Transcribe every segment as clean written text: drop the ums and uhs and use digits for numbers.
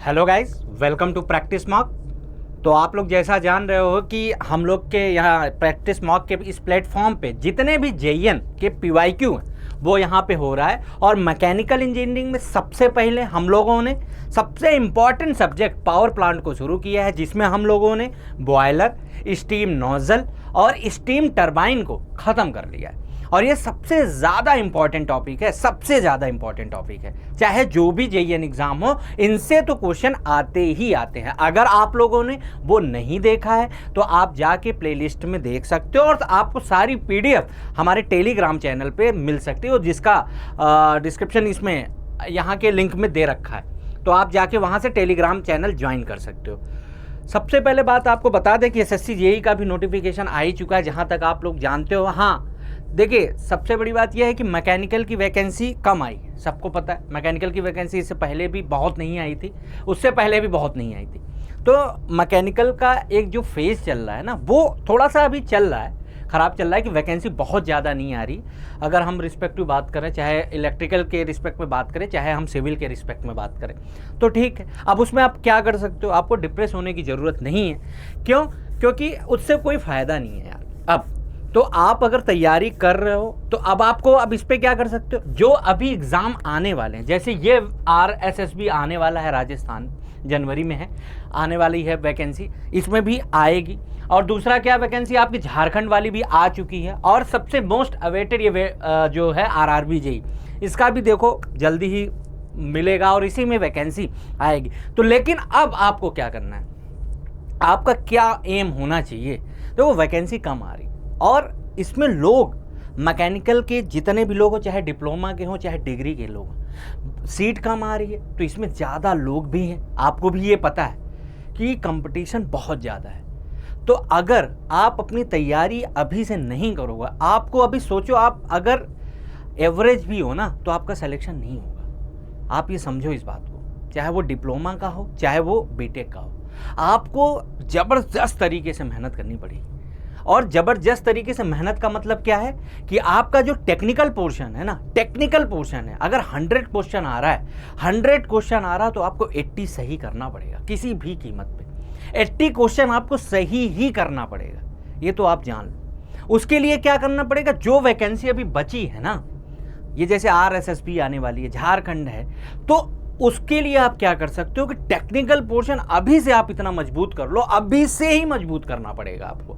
Hello guys, welcome to practice mock. तो आप लोग जैसा जान रहे हो कि हम लोग के यहाँ प्रैक्टिस मॉक के इस प्लेटफॉर्म पे जितने भी जेईएन के पीवाईक्यू हैं वो यहाँ पे हो रहा है। और मैकेनिकल इंजीनियरिंग में सबसे पहले हम लोगों ने सबसे इम्पॉर्टेंट सब्जेक्ट पावर प्लांट को शुरू किया है, जिसमें हम लोगों ने बॉयलर, स्टीम नोजल और स्टीम टरबाइन को ख़त्म कर लिया है। और ये सबसे ज़्यादा इम्पॉर्टेंट टॉपिक है, सबसे ज़्यादा इम्पॉर्टेंट टॉपिक है। चाहे जो भी जेईएन एग्ज़ाम हो, इनसे तो क्वेश्चन आते ही आते हैं। अगर आप लोगों ने वो नहीं देखा है तो आप जाके प्लेलिस्ट में देख सकते हो, और आपको सारी पीडीएफ हमारे टेलीग्राम चैनल पे मिल सकती हो, जिसका डिस्क्रिप्शन इसमें यहाँ के लिंक में दे रखा है। तो आप जाके वहाँ से टेलीग्राम चैनल ज्वाइन कर सकते हो। सबसे पहले बात आपको बता दें कि एसएससी जेईई का भी नोटिफिकेशन आ ही चुका है, जहाँ तक आप लोग जानते हो। हाँ, देखिए, सबसे बड़ी बात यह है कि मैकेनिकल की वैकेंसी कम आई, सबको पता है। मैकेनिकल की वैकेंसी इससे पहले भी बहुत नहीं आई थी, उससे पहले भी बहुत नहीं आई थी। तो मैकेनिकल का एक जो फेज़ चल रहा है ना, वो थोड़ा सा अभी चल रहा है, ख़राब चल रहा है कि वैकेंसी बहुत ज़्यादा नहीं आ रही। अगर हम रिस्पेक्टिव बात करें, चाहे इलेक्ट्रिकल के रिस्पेक्ट में बात करें, चाहे हम सिविल के रिस्पेक्ट में बात करें, तो ठीक है। अब उसमें आप क्या कर सकते हो, आपको डिप्रेस होने की ज़रूरत नहीं है। क्यों? क्योंकि उससे कोई फ़ायदा नहीं है यार। अब तो आप अगर तैयारी कर रहे हो तो अब इस पर क्या कर सकते हो, जो अभी एग्ज़ाम आने वाले हैं, जैसे ये RSSB आने वाला है, राजस्थान जनवरी में है, आने वाली है वैकेंसी, इसमें भी आएगी। और दूसरा क्या, वैकेंसी आपकी झारखंड वाली भी आ चुकी है। और सबसे मोस्ट अवेटेड ये जो है RRB जेईई, इसका भी देखो जल्दी ही मिलेगा और इसी में वैकेंसी आएगी। तो लेकिन अब आपको क्या करना है, आपका क्या एम होना चाहिए। देखो, वैकेंसी कम आ रही और इसमें लोग मैकेनिकल के जितने भी लोग हो, चाहे डिप्लोमा के हों चाहे डिग्री के लोग, सीट कम आ रही है तो इसमें ज़्यादा लोग भी हैं। आपको भी ये पता है कि कंपटीशन बहुत ज़्यादा है। तो अगर आप अपनी तैयारी अभी से नहीं करोगे, आपको अभी सोचो, आप अगर एवरेज भी हो ना तो आपका सिलेक्शन नहीं होगा। आप ये समझो इस बात को, चाहे वो डिप्लोमा का हो चाहे वो बीटेक का हो, आपको ज़बरदस्त तरीके से मेहनत करनी पड़ेगी। और ज़बरदस्त तरीके से मेहनत का मतलब क्या है कि आपका जो टेक्निकल पोर्शन है ना, टेक्निकल पोर्शन है, अगर 100 क्वेश्चन आ रहा है, 100 क्वेश्चन आ रहा है तो आपको 80 सही करना पड़ेगा किसी भी कीमत पे। 80 क्वेश्चन आपको सही ही करना पड़ेगा, ये तो आप जान लो। उसके लिए क्या करना पड़ेगा, जो वैकेंसी अभी बची है ना, ये जैसे RSSB आने वाली है, झारखंड है, तो उसके लिए आप क्या कर सकते हो कि टेक्निकल पोर्शन अभी से आप इतना मजबूत कर लो, अभी से ही मजबूत करना पड़ेगा आपको।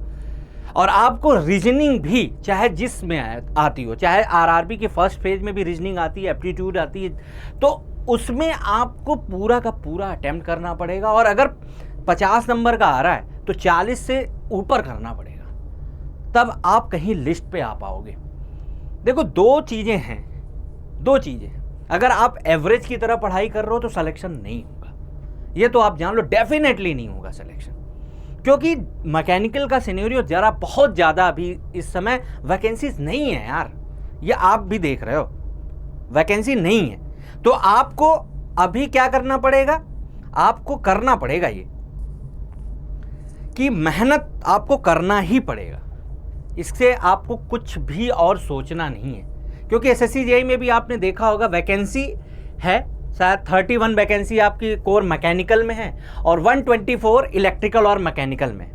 और आपको रीजनिंग भी चाहे जिसमें आती हो, चाहे RRB के फर्स्ट फेज में भी रीजनिंग आती है, एप्टीट्यूड आती है, तो उसमें आपको पूरा का पूरा अटेम्प्ट करना पड़ेगा। और अगर 50 नंबर का आ रहा है तो 40 से ऊपर करना पड़ेगा, तब आप कहीं लिस्ट पे आ पाओगे। देखो, दो चीज़ें, अगर आप एवरेज की तरह पढ़ाई कर रहे हो तो सिलेक्शन नहीं होगा, ये तो आप जान लो, डेफिनेटली नहीं होगा सिलेक्शन। क्योंकि मैकेनिकल का सिनेरियो जरा बहुत ज़्यादा अभी इस समय वैकेंसीज नहीं है यार, ये आप भी देख रहे हो, वैकेंसी नहीं है। तो आपको अभी क्या करना पड़ेगा, आपको करना पड़ेगा ये कि मेहनत आपको करना ही पड़ेगा, इससे आपको कुछ भी और सोचना नहीं है। क्योंकि एसएससी जेईई में भी आपने देखा होगा वैकेंसी है, शायद 31 वैकेंसी आपकी कोर मैकेनिकल में है और 124 इलेक्ट्रिकल और मैकेनिकल में।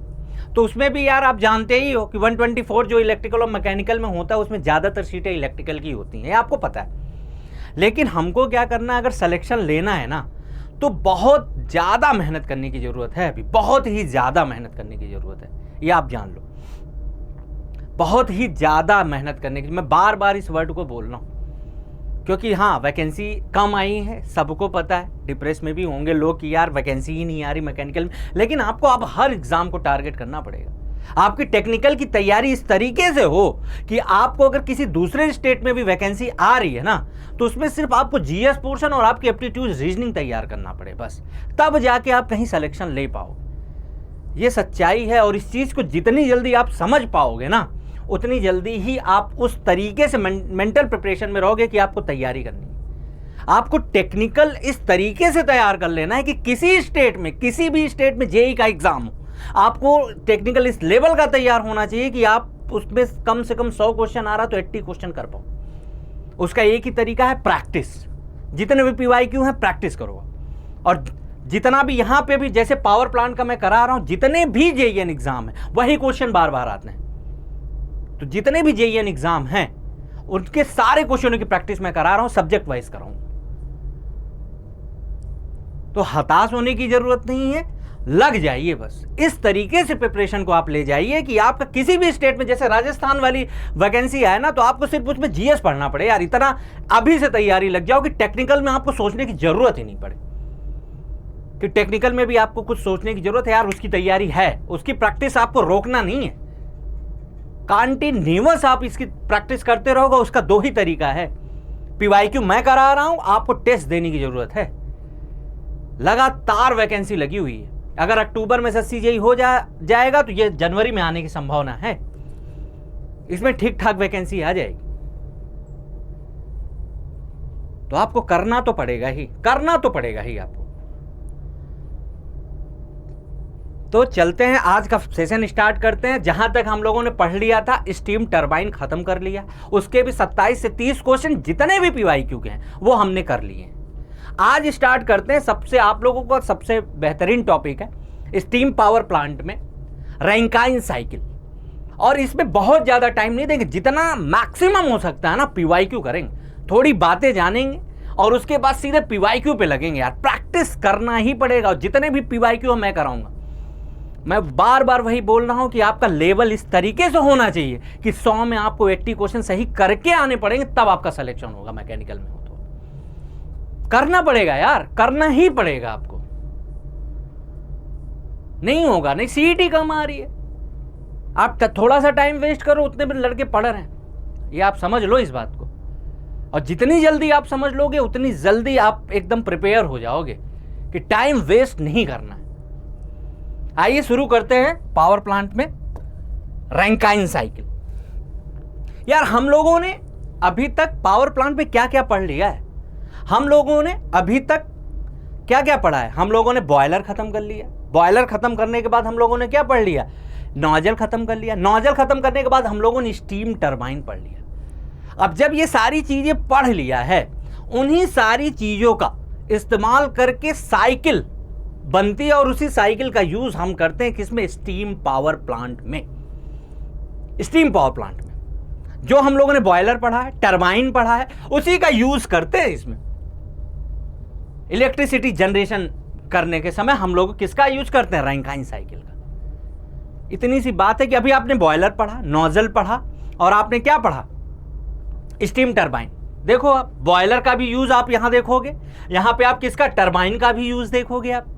तो उसमें भी यार आप जानते ही हो कि 124 जो इलेक्ट्रिकल और मैकेनिकल में होता है, उसमें ज़्यादातर सीटें इलेक्ट्रिकल की होती हैं, आपको पता है। लेकिन हमको क्या करना है, अगर सिलेक्शन लेना है ना, तो बहुत ज़्यादा मेहनत करने की ज़रूरत है, अभी बहुत ही ज़्यादा मेहनत करने की ज़रूरत है, ये आप जान लो, बहुत ही ज़्यादा मेहनत करने की। मैं बार बार इस वर्ड को बोल रहा हूँ क्योंकि हाँ, वैकेंसी कम आई है, सबको पता है। डिप्रेस में भी होंगे लोग कि यार वैकेंसी ही नहीं आ रही मैकेनिकल में, लेकिन आपको अब हर एग्ज़ाम को टारगेट करना पड़ेगा। आपकी टेक्निकल की तैयारी इस तरीके से हो कि आपको अगर किसी दूसरे स्टेट में भी वैकेंसी आ रही है ना, तो उसमें सिर्फ आपको जीएस पोर्शन और आपकी एप्टीट्यूड रीजनिंग तैयार करना पड़े बस, तब जाके आप कहीं सिलेक्शन ले पाओ। ये सच्चाई है। और इस चीज़ को जितनी जल्दी आप समझ पाओगे ना, उतनी जल्दी ही आप उस तरीके से मेंटल प्रिपरेशन में रहोगे कि आपको तैयारी करनी है। आपको टेक्निकल इस तरीके से तैयार कर लेना है कि किसी स्टेट में, किसी भी स्टेट में जेईई का एग्जाम हो, आपको टेक्निकल इस लेवल का तैयार होना चाहिए कि आप उसमें कम से कम 100 क्वेश्चन आ रहा तो 80 क्वेश्चन कर पाओ। उसका एक ही तरीका है, प्रैक्टिस। जितने भी पीवाईक्यू हैं प्रैक्टिस करो, और जितना भी यहाँ पे भी जैसे पावर प्लांट का मैं करा रहा हूँ, जितने भी जेईएन एग्जाम है वही क्वेश्चन बार बार आते हैं। तो जितने भी जेईएन एग्जाम हैं उनके सारे क्वेश्चनों की प्रैक्टिस मैं करा रहा हूँ, सब्जेक्ट वाइज कराऊंगा। तो हताश होने की जरूरत नहीं है, लग जाइए बस। इस तरीके से प्रिपरेशन को आप ले जाइए कि आपका किसी भी स्टेट में, जैसे राजस्थान वाली वैकेंसी है ना, तो आपको सिर्फ उसमें जीएस पढ़ना पड़े यार, इतना अभी से तैयारी लग जाओ कि टेक्निकल में आपको सोचने की जरूरत ही नहीं पड़े, कि टेक्निकल में भी आपको कुछ सोचने की जरूरत है यार, उसकी तैयारी है, उसकी प्रैक्टिस आपको रोकना नहीं है, कंटिन्यूअस आप इसकी प्रैक्टिस करते रहोगे। उसका दो ही तरीका है, पीवाईक्यू मैं करा रहा हूं, आपको टेस्ट देने की जरूरत है। लगातार वैकेंसी लगी हुई है, अगर अक्टूबर में SSC हो जाएगा तो ये जनवरी में आने की संभावना है, इसमें ठीक ठाक वैकेंसी आ जाएगी। तो आपको करना तो पड़ेगा ही आपको। तो चलते हैं, आज का सेशन स्टार्ट करते हैं। जहां तक हम लोगों ने पढ़ लिया था, स्टीम टरबाइन खत्म कर लिया, उसके भी 27 से 30 क्वेश्चन जितने भी पीवाईक्यू के हैं वो हमने कर लिए हैं। आज स्टार्ट करते हैं, सबसे आप लोगों का सबसे बेहतरीन टॉपिक है स्टीम पावर प्लांट में रैंकाइन साइकिल। और इसमें बहुत ज़्यादा टाइम नहीं देंगे, जितना मैक्सिमम हो सकता है ना पीवाईक्यू करेंगे, थोड़ी बातें जानेंगे और उसके बाद सीधे पीवाईक्यू पे लगेंगे। यार प्रैक्टिस करना ही पड़ेगा, और जितने भी पीवाईक्यू मैं कराऊंगा, मैं बार बार वही बोल रहा हूं कि आपका लेवल इस तरीके से होना चाहिए कि 100 में आपको 80 क्वेश्चन सही करके आने पड़ेंगे, तब आपका सिलेक्शन होगा। मैकेनिकल में हो तो करना पड़ेगा यार, करना ही पड़ेगा आपको, नहीं होगा नहीं। सीईटी कम आ रही है, आप थोड़ा सा टाइम वेस्ट करो, उतने में लड़के पढ़ रहे हैं, ये आप समझ लो इस बात को। और जितनी जल्दी आप समझ लोगे उतनी जल्दी आप एकदम प्रिपेयर हो जाओगे कि टाइम वेस्ट नहीं करना है। आइए शुरू करते हैं पावर प्लांट में रैंकाइन साइकिल। यार हम लोगों ने अभी तक पावर प्लांट में क्या क्या पढ़ लिया है, हम लोगों ने अभी तक क्या क्या पढ़ा है। हम लोगों ने बॉयलर खत्म कर लिया, बॉयलर खत्म करने के बाद हम लोगों ने क्या पढ़ लिया, नोजल खत्म कर लिया, नोजल खत्म करने के बाद हम लोगों ने स्टीम टरबाइन पढ़ लिया। अब जब ये सारी चीजें पढ़ लिया है, उन्हीं सारी चीजों का इस्तेमाल करके साइकिल बनती है, और उसी साइकिल का यूज हम करते हैं किसमें, स्टीम पावर प्लांट में। स्टीम पावर प्लांट में जो हम लोगों ने बॉयलर पढ़ा है, टरबाइन पढ़ा है, उसी का यूज करते हैं इसमें। इलेक्ट्रिसिटी जनरेशन करने के समय हम लोग किसका यूज करते हैं, रैंकाइन साइकिल का। इतनी सी बात है कि अभी आपने बॉयलर पढ़ा, नोजल पढ़ा, और आपने क्या पढ़ा, स्टीम टरबाइन। देखो आप बॉयलर का भी यूज आप यहां देखोगे, यहां पे आप किसका, टरबाइन का भी यूज देखोगे आप।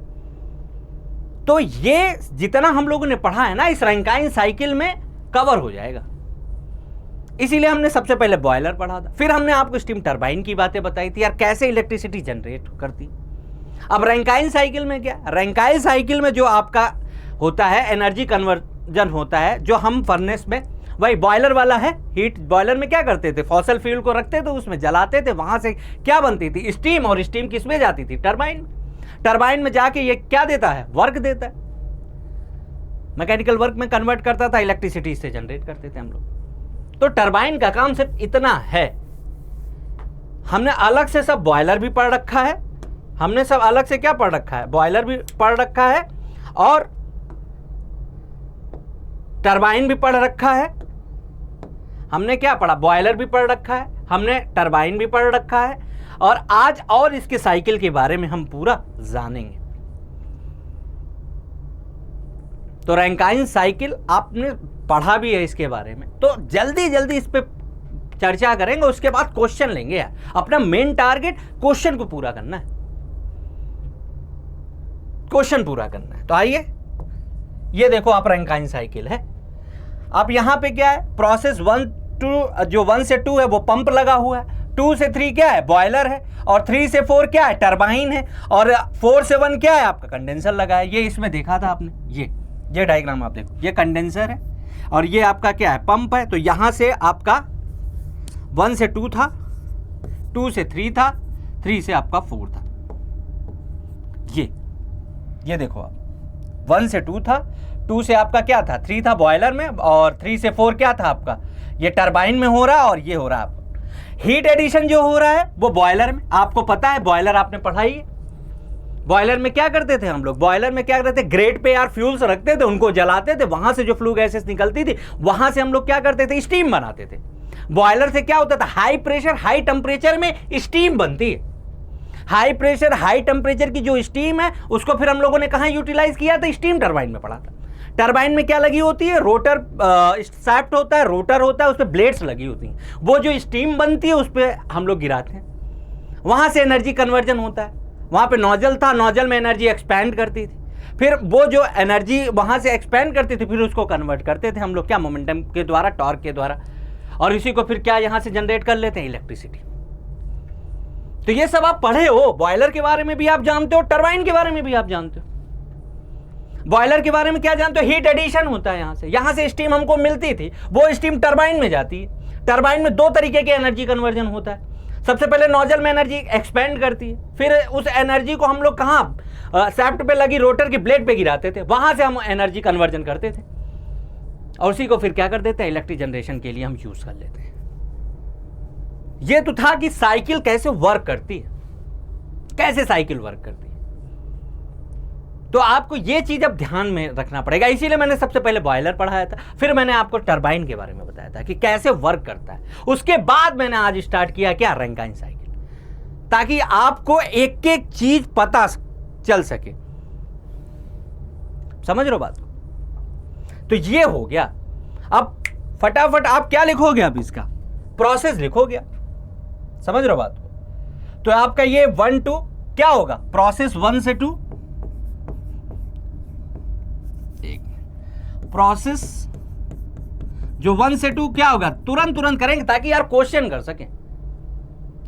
तो ये जितना हम लोगों ने पढ़ा है ना, इस रैंकाइन साइकिल में कवर हो जाएगा। इसीलिए हमने सबसे पहले बॉयलर पढ़ा था, फिर हमने आपको स्टीम टरबाइन की बातें बताई थी यार, कैसे इलेक्ट्रिसिटी जनरेट करती। अब रैंकाइन साइकिल में क्या, रैंकाइन साइकिल में जो आपका होता है एनर्जी कन्वर्जन होता है, जो हम फर्नेस में, वही बॉयलर वाला है। हीट बॉयलर में क्या करते थे, फॉसल फ्यूल को रखते थे, उसमें जलाते थे, वहां से क्या बनती थी, स्टीम, और स्टीम किस में जाती थी, टरबाइन। टरबाइन में जाके ये क्या देता है, वर्क देता है, मैकेनिकल वर्क में कन्वर्ट करता था, इलेक्ट्रिसिटी से जनरेट करते थे हम लोग। तो टरबाइन का काम सिर्फ इतना है। हमने अलग से सब बॉयलर भी पढ़ रखा है, हमने सब अलग से क्या पढ़ रखा है, बॉयलर भी पढ़ रखा है, और टरबाइन भी पढ़ रखा है। हमने क्या पढ़ा, बॉयलर भी पढ़ रखा है, हमने टरबाइन भी पढ़ रखा है, और आज और इसके साइकिल के बारे में हम पूरा जानेंगे। तो रैंकाइन साइकिल आपने पढ़ा भी है इसके बारे में, तो जल्दी जल्दी इस पे चर्चा करेंगे, उसके बाद क्वेश्चन लेंगे यार। अपना मेन टारगेट क्वेश्चन को पूरा करना है, क्वेश्चन पूरा करना है। तो आइए, ये देखो आप रैंकाइन साइकिल है। आप यहां पे क्या है, प्रोसेस 1 2, जो 1 से 2 है वो पंप लगा हुआ है, 2 से 3 क्या है, बॉयलर है, और 3 से 4 क्या है, टरबाइन है, और 4 से 1 क्या है, आपका कंडेंसर लगा है। ये इसमें देखा था आपने, ये डायग्राम आप देखो, ये कंडेंसर है और ये आपका क्या है, पंप है। तो यहां से आपका 1 से 2 था, 2 से 3 था, 3 से आपका 4 था। ये देखो आप, 1 से 2 था, 2 से आपका क्या था, 3 था बॉयलर में, और 3 से 4 क्या था आपका, ये टरबाइन में हो रहा है, और ये हो रहा है आपका हीट एडिशन जो हो रहा है वो बॉयलर में। आपको पता है, बॉयलर आपने पढ़ाई है, बॉयलर में क्या करते थे हम लोग, बॉयलर में क्या करते थे, ग्रेट पे यार फ्यूल्स रखते थे, उनको जलाते थे, वहां से जो फ्लू गैसेस निकलती थी वहां से हम लोग क्या करते थे, स्टीम बनाते थे। बॉयलर से क्या होता था, हाई प्रेशर हाई टेम्परेचर में स्टीम बनती है। हाई प्रेशर हाई टेम्परेचर की जो स्टीम है उसको फिर हम लोगों ने कहां यूटिलाइज किया था, स्टीम टरबाइन में पड़ा था। टरबाइन में क्या लगी होती है, रोटर शाफ्ट होता है, रोटर होता है, उस पर ब्लेड्स लगी होती हैं, वो जो स्टीम बनती है उस पर हम लोग गिराते हैं, वहां से एनर्जी कन्वर्जन होता है। वहां पे नोजल था, नोजल में एनर्जी एक्सपैंड करती थी, फिर वो जो एनर्जी वहां से एक्सपैंड करती थी फिर उसको कन्वर्ट करते थे हम लोग क्या, मोमेंटम के द्वारा, टॉर्क के द्वारा, और इसी को फिर क्या यहां से जनरेट कर लेते हैं, इलेक्ट्रिसिटी। तो ये सब आप पढ़े हो, बॉयलर के बारे में भी आप जानते हो, टरबाइन के बारे में भी आप जानते हो। बॉयलर के बारे में क्या जानते हो, हीट एडिशन होता है, यहां से स्टीम हमको मिलती थी, वो स्टीम टरबाइन में जाती है। टरबाइन में दो तरीके के एनर्जी कन्वर्जन होता है। सबसे पहले नोजल में एनर्जी एक्सपेंड करती है, फिर उस एनर्जी को हम लोग कहां, शाफ्ट पे लगी रोटर की ब्लेड पे गिराते थे, वहां से हम एनर्जी कन्वर्जन करते थे और उसी को फिर क्या कर देते हैं, इलेक्ट्रिक जनरेशन के लिए हम यूज कर लेते हैं। ये तो था कि साइकिल कैसे वर्क करती है, कैसे साइकिल वर्क करती है। तो आपको ये चीज अब ध्यान में रखना पड़ेगा, इसीलिए मैंने सबसे पहले बॉयलर पढ़ाया था, फिर मैंने आपको टरबाइन के बारे में बताया था कि कैसे वर्क करता है, उसके बाद मैंने आज स्टार्ट किया क्या, रैंकाइन साइकिल, ताकि आपको एक एक चीज पता चल सके। समझ रहे हो बात को? तो ये हो गया। अब फटाफट आप क्या लिखोगे, अब इसका प्रोसेस लिखोगे, समझ रहे हो बात को? तो आपका ये 1 2 क्या होगा, प्रोसेस 1 से 2, प्रोसेस जो 1 से 2 क्या होगा, तुरंत करेंगे ताकि यार क्वेश्चन कर सकें।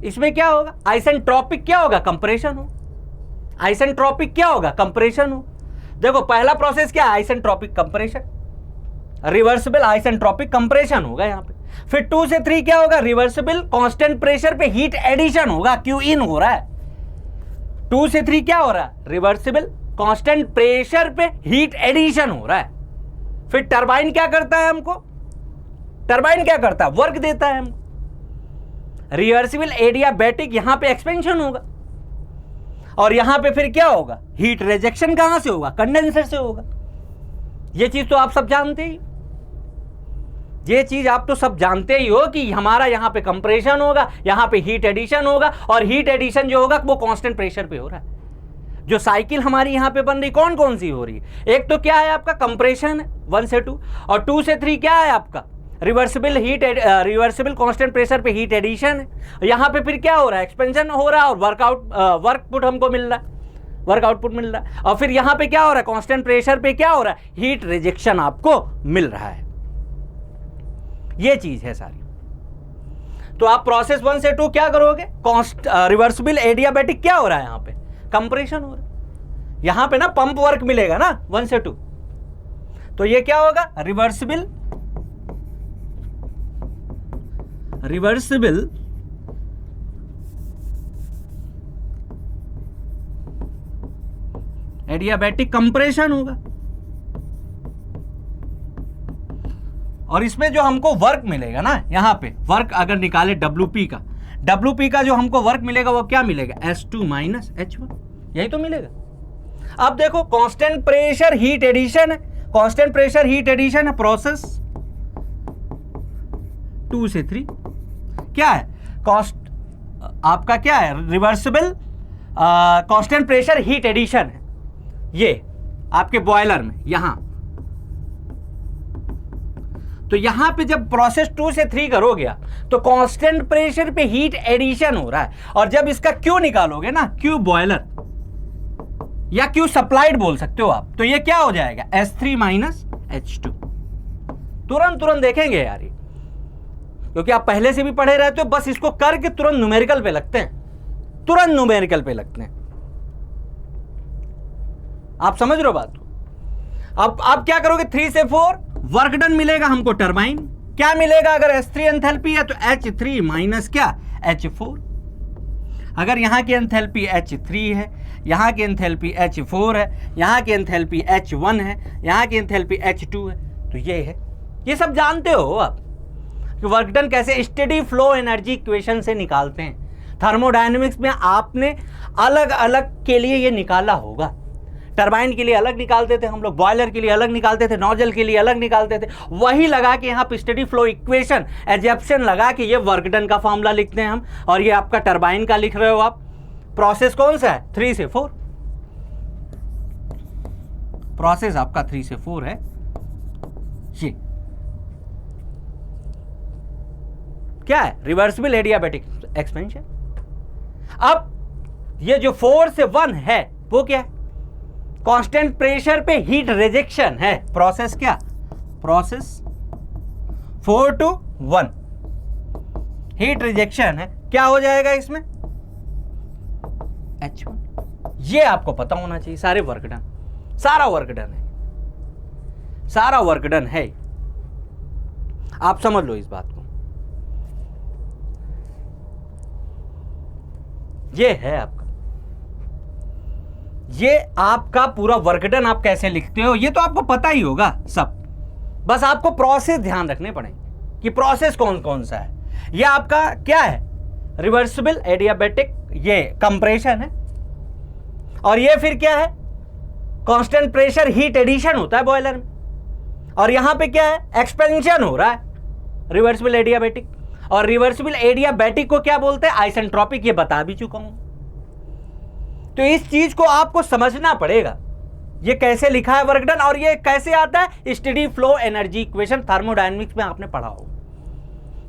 इसमें क्या होगा, आइसेंट्रोपिक क्या होगा, कंप्रेशन हो, आइसेंट्रोपिक क्या होगा, कंप्रेशन हो। देखो पहला प्रोसेस क्या है, isentropic compression, reversible isentropic compression होगा यहां पे। फिर 2 से 3 क्या होगा, रिवर्सिबल कांस्टेंट प्रेशर पे हीट एडिशन होगा, क्यू इन हो रहा है। 2 से 3 क्या हो रहा है, रिवर्सिबल कांस्टेंट प्रेशर पे हीट एडिशन हो रहा है। फिर टरबाइन क्या करता है हमको, टरबाइन क्या करता है, वर्क देता है हमको। रिवर्सिबल एडियाबैटिक यहां पे एक्सपेंशन होगा और यहां पे फिर क्या होगा, हीट रिजेक्शन कहां से होगा, कंडेंसर से होगा। ये चीज तो आप सब जानते ही, ये चीज आप तो सब जानते ही हो कि हमारा यहां पे कंप्रेशन होगा, यहां पे हीट एडिशन होगा, और हीट एडिशन जो होगा वो कांस्टेंट प्रेशर पे हो रहा है। जो साइकिल हमारी यहां पे बन रही कौन कौन सी हो रही है, एक तो क्या है आपका कंप्रेशन है 1 से 2, और 2 से 3 क्या है आपका रिवर्सिबल रिवर्सिबल कांस्टेंट प्रेशर पे हीट एडिशन है। यहां पे फिर क्या हो रहा है, एक्सपेंशन हो रहा है और वर्कआउट हमको मिल रहा है, वर्क आउटपुट मिल रहा है। और फिर यहां पे क्या हो रहा है, कांस्टेंट प्रेशर पे क्या हो रहा है, हीट रिजेक्शन आपको मिल रहा है। ये चीज है सारी। तो आप प्रोसेस 1 से 2 क्या करोगे, रिवर्सिबल एडियाबैटिक क्या हो रहा है, यहां पे कंप्रेशन हो रहा है, यहां पे ना पंप वर्क मिलेगा ना 1 से 2, तो ये क्या होगा, रिवर्सिबल एडियाबैटिक कंप्रेशन होगा। और इसमें जो हमको वर्क मिलेगा ना, यहां पे वर्क अगर निकाले WP का जो हमको वर्क मिलेगा वो क्या मिलेगा, S2 माइनस H1, यही तो मिलेगा। अब देखो कांस्टेंट प्रेशर हीट एडिशन है, कांस्टेंट प्रेशर हीट एडिशन है, प्रोसेस 2 से 3 क्या है, आपका क्या है, reversible constant pressure heat addition है ये आपके बॉयलर में यहां। तो यहां पे जब प्रोसेस 2 से 3 करोगे तो कांस्टेंट प्रेशर पे हीट एडिशन हो रहा है, और जब इसका क्यू निकालोगे ना, क्यू बॉयलर या क्यू सप्लाइड बोल सकते हो आप, तो ये क्या हो जाएगा, S3 माइनस H2। तुरंत देखेंगे यार ये, क्योंकि आप पहले से भी पढ़े रहते हो, बस इसको करके तुरंत न्यूमेरिकल पे लगते हैं, तुरंत न्यूमेरिकल पे लगते हैं। आप समझ रहे हो बात को? अब आप क्या करोगे, 3 से 4 वर्क डन मिलेगा हमको, टरबाइन क्या मिलेगा, अगर S3 एंथैल्पी है तो H3 माइनस क्या, H4। अगर यहां की एंथैल्पी H3 है, यहां की एंथैल्पी H4 है, यहां की एंथैल्पी H1 है, यहां की एंथैल्पी H2 है, तो ये है, ये सब जानते हो आप कि वर्क डन कैसे स्टेडी फ्लो एनर्जी इक्वेशन से निकालते हैं। थर्मोडायनेमिक्स में आपने अलग अलग के लिए ये निकाला होगा। टरबाइन के लिए अलग निकालते थे हम लोग, बॉयलर के लिए अलग निकालते थे, नोजल के लिए अलग निकालते थे, वही लगा के यहाँ पे स्टेडी फ्लो इक्वेशन एजप्शन लगा के ये वर्क डन का फॉर्मूला लिखते हैं हम, और ये आपका टरबाइन का लिख रहे हो आप। प्रोसेस कौन सा है? 3 से 4। प्रोसेस आपका 3 से 4 है। ये क्या है? Reversible adiabatic expansion. अब ये जो 4 से 1 है वो क्या है? कांस्टेंट प्रेशर पे हीट रिजेक्शन है। प्रोसेस क्या? प्रोसेस 4 to 1 हीट रिजेक्शन है। क्या हो जाएगा इसमें? H1। ये आपको पता होना चाहिए। सारे वर्क डन, सारा वर्क डन है, सारा वर्क डन है। आप समझ लो इस बात को। ये है आपका, ये आपका पूरा वर्क डन। आप कैसे लिखते हो ये तो आपको पता ही होगा सब, बस आपको प्रोसेस ध्यान रखने पड़ेंगे कि प्रोसेस कौन कौन सा है। ये आपका क्या है? रिवर्सिबल एडियाबैटिक, ये कंप्रेशन है। और ये फिर क्या है? कांस्टेंट प्रेशर हीट एडिशन होता है बॉयलर में। और यहां पे क्या है? एक्सपेंशन हो रहा है, रिवर्सिबल एडियाबैटिक। और रिवर्सिबल एडियाबैटिक को क्या बोलते हैं? आइसेंट्रोपिक। ये बता भी चुका हूं। तो इस चीज को आपको समझना पड़ेगा, ये कैसे लिखा है वर्क डन, और ये कैसे आता है? Steady flow energy equation thermodynamics में आपने पढ़ा हो।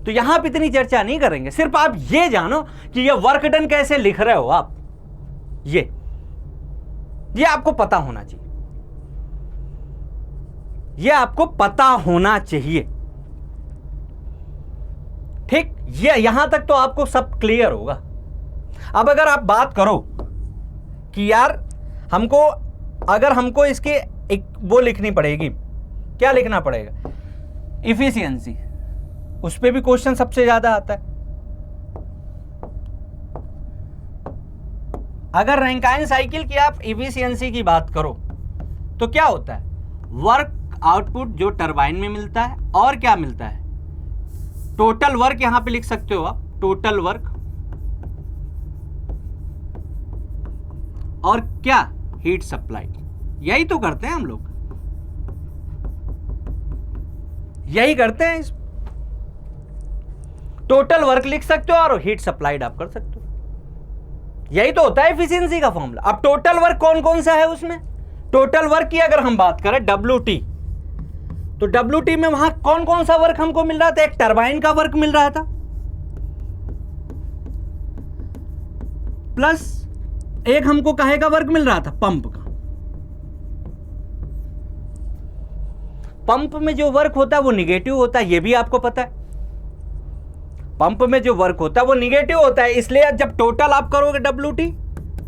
तो यहां पे इतनी चर्चा नहीं करेंगे, सिर्फ आप ये जानो कि ये वर्क डन कैसे लिख रहे हो आप। ये आपको पता होना चाहिए, ये आपको पता होना चाहिए। ठीक, ये यहां तक तो आपको सब क्लियर होगा। अब अगर आप बात करो कि यार अगर हमको इसके एक वो लिखनी पड़ेगी, क्या लिखना पड़ेगा? इफिशियंसी। उस पे भी क्वेश्चन सबसे ज्यादा आता है। अगर रैंकाइन साइकिल की आप इफिशियंसी की बात करो तो क्या होता है? वर्क आउटपुट जो टरबाइन में मिलता है, और क्या मिलता है? Total work. यहां पे लिख सकते हो आप टोटल वर्क, और क्या? Heat supply. यही तो करते हैं हम लोग, यही करते हैं। इस टोटल वर्क लिख सकते हो और हीट सप्लाइड आप कर सकते हो। यही तो होता है एफिशिएंसी का फॉर्मूला। अब टोटल वर्क कौन कौन सा है उसमें? टोटल वर्क की अगर हम बात करें WT, तो WT में वहां कौन कौन सा वर्क हमको मिल रहा था? एक टरबाइन का वर्क मिल रहा था, प्लस एक हमको काहे का वर्क मिल रहा था? पंप का। पंप में जो वर्क होता है वो निगेटिव होता है, ये भी आपको पता है। पंप में जो वर्क होता है वो निगेटिव होता है, इसलिए जब टोटल आप करोगे WT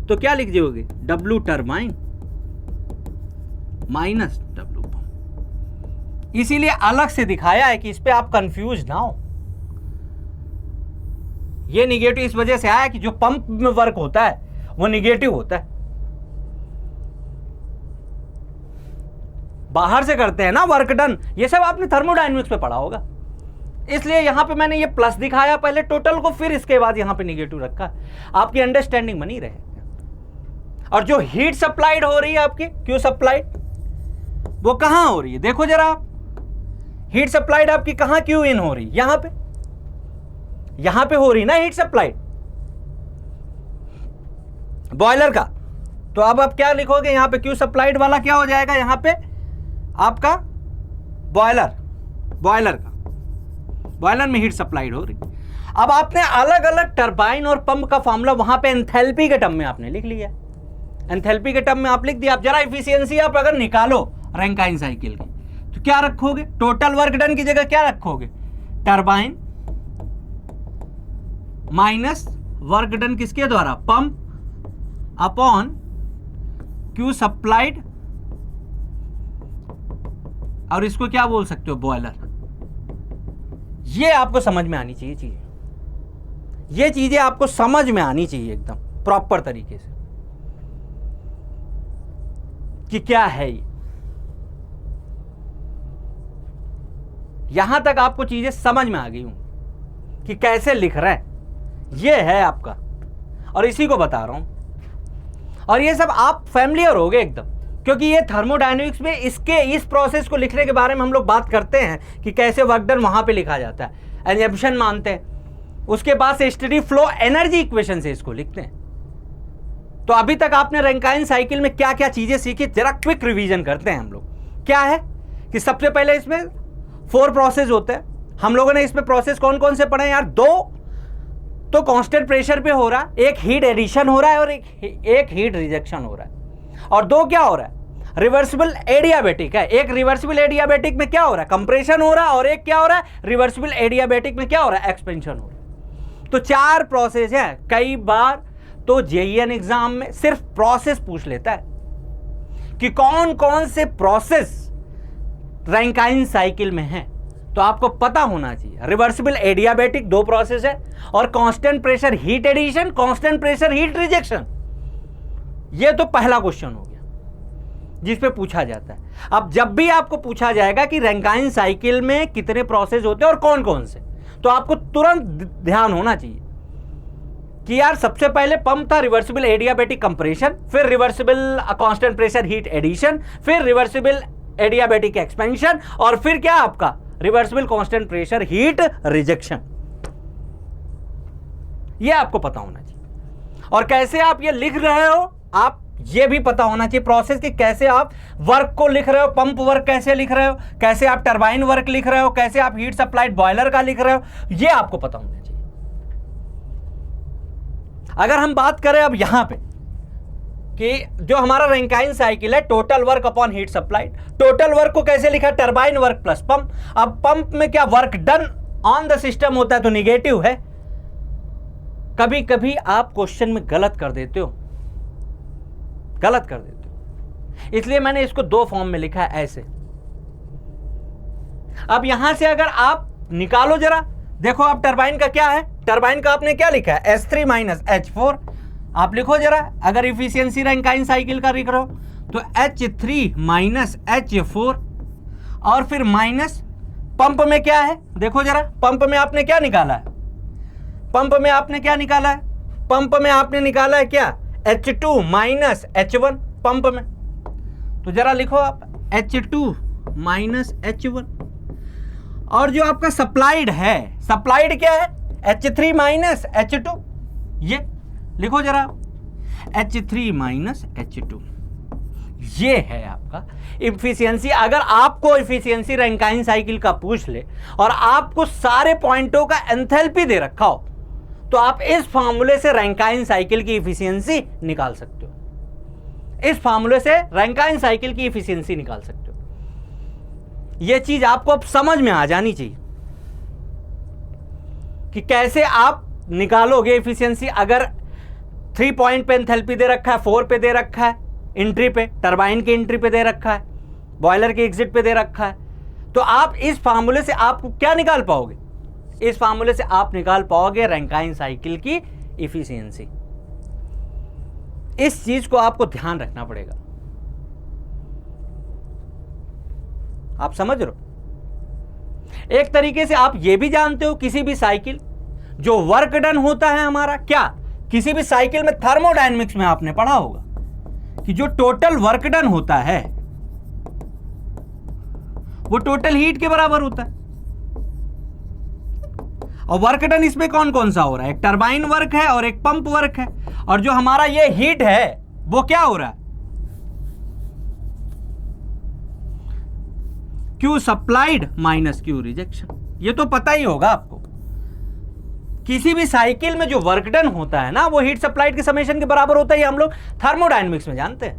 तो क्या लिख दोगे? W turbine minus W pump. इसीलिए अलग से दिखाया है कि इस पे आप कंफ्यूज ना हो। ये निगेटिव इस वजह से आया कि जो पंप में वर्क होता है वो निगेटिव होता है। बाहर से करते हैं ना वर्क डन, ये सब आपने थर्मोडायनेमिक्स पे पढ़ा होगा, इसलिए यहां पे मैंने ये प्लस दिखाया पहले टोटल को, फिर इसके बाद यहां पे निगेटिव रखा। आपकी अंडरस्टैंडिंग बनी रहे। और जो हीट सप्लाइड हो रही है आपकी, क्यू सप्लाइड, वो कहां हो रही है? देखो जरा आप, हीट सप्लाइड आपकी कहां क्यू इन हो रही है? यहां पे हो रही ना हीट सप्लाइड बॉयलर का। तो अब आप क्या लिखोगे? यहां पे क्यू सप्लाइड वाला क्या हो जाएगा? यहां पे आपका बॉयलर में हीट सप्लाइड हो रही। अब आपने अलग अलग टरबाइन और पंप का फॉर्मूला वहां पे एंथैल्पी के टर्म में आपने लिख लिया। एंथैल्पी के टर्म में आप लिख दिया। आप जरा इफिशियंसी आप अगर निकालो रैंकाइन साइकिल की तो क्या रखोगे? टोटल वर्क डन की जगह क्या रखोगे? टरबाइन माइनस वर्क डन किसके द्वारा? पंप अपॉन क्यू सप्लाइड, और इसको क्या बोल सकते हो? बॉयलर। ये आपको समझ में आनी चाहिए चीजें, ये चीजें आपको समझ में आनी चाहिए एकदम प्रॉपर तरीके से कि क्या है ये। यहां तक आपको चीजें समझ में आ गई हूं कि कैसे लिख रहे हैं। ये है आपका और इसी को बता रहा हूं, और ये सब आप फैमिलियर हो गए एकदम, क्योंकि ये थर्मोडायनेमिक्स में इसके इस प्रोसेस को लिखने के बारे में हम लोग बात करते हैं कि कैसे वर्क डन वहां पे लिखा जाता है, एजम्पशन मानते हैं, उसके बाद से स्टेडी फ्लो एनर्जी इक्वेशन से इसको लिखते हैं। तो अभी तक आपने रैंकाइन साइकिल में क्या क्या चीजें सीखी, जरा क्विक रिवीजन करते हैं हम लोग। क्या है कि सबसे पहले इसमें 4 प्रोसेस होते हैं। हम लोगों ने इसमें प्रोसेस कौन कौन से पढ़े यार? 2 तो कांस्टेंट प्रेशर पे हो रहा है, एक हीट एडिशन हो रहा है और एक हीट रिजेक्शन हो रहा है, और 2 क्या हो रहा है? रिवर्सिबल एडियाबैटिक है। एक रिवर्सिबल एडियाबैटिक में क्या हो रहा है? कंप्रेशन हो रहा है, और एक क्या हो रहा है? रिवर्सिबल एडियाबैटिक में क्या हो रहा है? एक्सपेंशन हो रहा है। तो 4 प्रोसेस है। कई बार तो जेईएन एग्जाम में सिर्फ प्रोसेस पूछ लेता है कि कौन कौन से प्रोसेस रैंकाइन साइकिल में है, तो आपको पता होना चाहिए। रिवर्सिबल एडियाबैटिक 2 प्रोसेस है, और constant pressure heat addition, constant pressure heat rejection. ये तो पहला क्वेश्चन हो गया जिस पे पूछा जाता है। अब जब भी आपको पूछा जाएगा कि रैंकाइन साइकिल में कितने प्रोसेस होते हैं और कौन कौन से, तो आपको तुरंत ध्यान होना चाहिए कि यार सबसे पहले पंप था रिवर्सिबल एडियाबैटिक कंप्रेशन, फिर reversible constant pressure heat addition, फिर रिवर्सिबल एडियाबैटिक एक्सपेंशन, और फिर क्या आपका reversible constant pressure heat rejection. ये आपको पता होना चाहिए। और कैसे आप ये लिख रहे हो, आप ये भी पता होना चाहिए प्रोसेस कि कैसे आप वर्क को लिख रहे हो, पंप वर्क कैसे लिख रहे हो, कैसे आप टरबाइन वर्क लिख रहे हो, कैसे आप हीट सप्लाइड बॉयलर का लिख रहे हो, ये आपको पता होना चाहिए। अगर हम बात करें अब यहां पे कि जो हमारा रैंकाइन साइकिल है, total work upon heat supplied, total work को कैसे लिखा? Turbine work plus pump. अब पंप में क्या work done on the system होता है, तो निगेटिव है। कभी कभी आप क्वेश्चन में गलत कर देते हो, इसलिए मैंने इसको 2 फॉर्म में लिखा है ऐसे। अब यहां से अगर आप निकालो जरा, देखो आप टरबाइन का क्या है, टरबाइन का आपने क्या लिखा है? S3 minus H4। आप लिखो जरा, अगर इफिशियंसी रैंकाइन साइकिल का लिख रहे हो तो H3 माइनस H4, और फिर माइनस पंप में क्या है? देखो जरा, पंप में आपने क्या निकाला है? पंप में आपने निकाला है क्या? H2 माइनस H1 पंप में। तो जरा लिखो आप H2 माइनस H1, और जो आपका सप्लाइड है, सप्लाइड क्या है? H3 minus H2। ये लिखो जरा, H3 माइनस H2, ये है आपका इफिशियंसी। अगर आपको इफिशियंसी रैंकाइन साइकिल का पूछ ले और आपको सारे पॉइंटों का एंथैल्पी दे रखा हो, तो आप इस फार्मूले से रैंकाइन साइकिल की इफिशियंसी निकाल सकते हो। इस फार्मूले से रैंकाइन साइकिल की इफिशियंसी निकाल सकते हो। यह चीज आपको अब समझ में आ जानी चाहिए कि कैसे आप निकालोगे इफिशियंसी। अगर 3 पॉइंट पे एंथैल्पी दे रखा है, 4 पे दे रखा है, एंट्री पे, टरबाइन की एंट्री पे दे रखा है, बॉयलर के एग्जिट पे दे रखा है, तो आप इस फार्मूले से आपको क्या निकाल पाओगे? इस फार्मूले से आप निकाल पाओगे रैंकाइन साइकिल की इफिशियंसी। इस चीज को आपको ध्यान रखना पड़ेगा। आप समझ रहे हो? एक तरीके से आप ये भी जानते हो, किसी भी साइकिल जो वर्क डन होता है हमारा, क्या किसी भी साइकिल में थर्मोडायनेमिक्स में आपने पढ़ा होगा कि जो टोटल वर्क डन होता है वो टोटल हीट के बराबर होता है। और वर्क डन इसमें कौन कौन सा हो रहा है? एक टरबाइन वर्क है और एक पंप वर्क है, और जो हमारा ये हीट है वो क्या हो रहा है? Q supplied minus Q rejection. ये तो पता ही होगा आपको। किसी भी साइकिल में जो वर्क डन होता है ना, वो हीट सप्लाइड के समेशन के बराबर होता है। ये हम लोग थर्मोडायनेमिक्स में जानते हैं।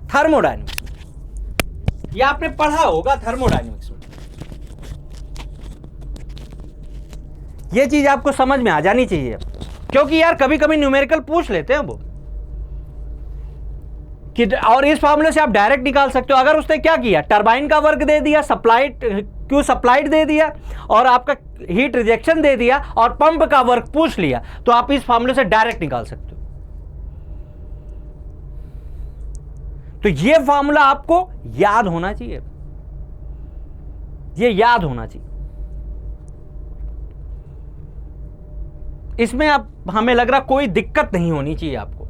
थर्मोडायनेमिक्स में ये आपने पढ़ा होगा, थर्मोडायनेमिक्स में। ये चीज आपको समझ में आ जानी चाहिए, क्योंकि यार कभी कभी न्यूमेरिकल पूछ लेते हैं वो कि, और इस फार्मूले से आप डायरेक्ट निकाल सकते हो। अगर उसने क्या किया, टरबाइन का वर्क दे दिया, सप्लाइड Q सप्लाइड दे दिया, और आपका हीट रिजेक्शन दे दिया, और पंप का वर्क पूछ लिया, तो आप इस फार्मूले से डायरेक्ट निकाल सकते हो। तो ये फार्मूला आपको याद होना चाहिए, ये याद होना चाहिए। इसमें अब हमें लग रहा कोई दिक्कत नहीं होनी चाहिए आपको,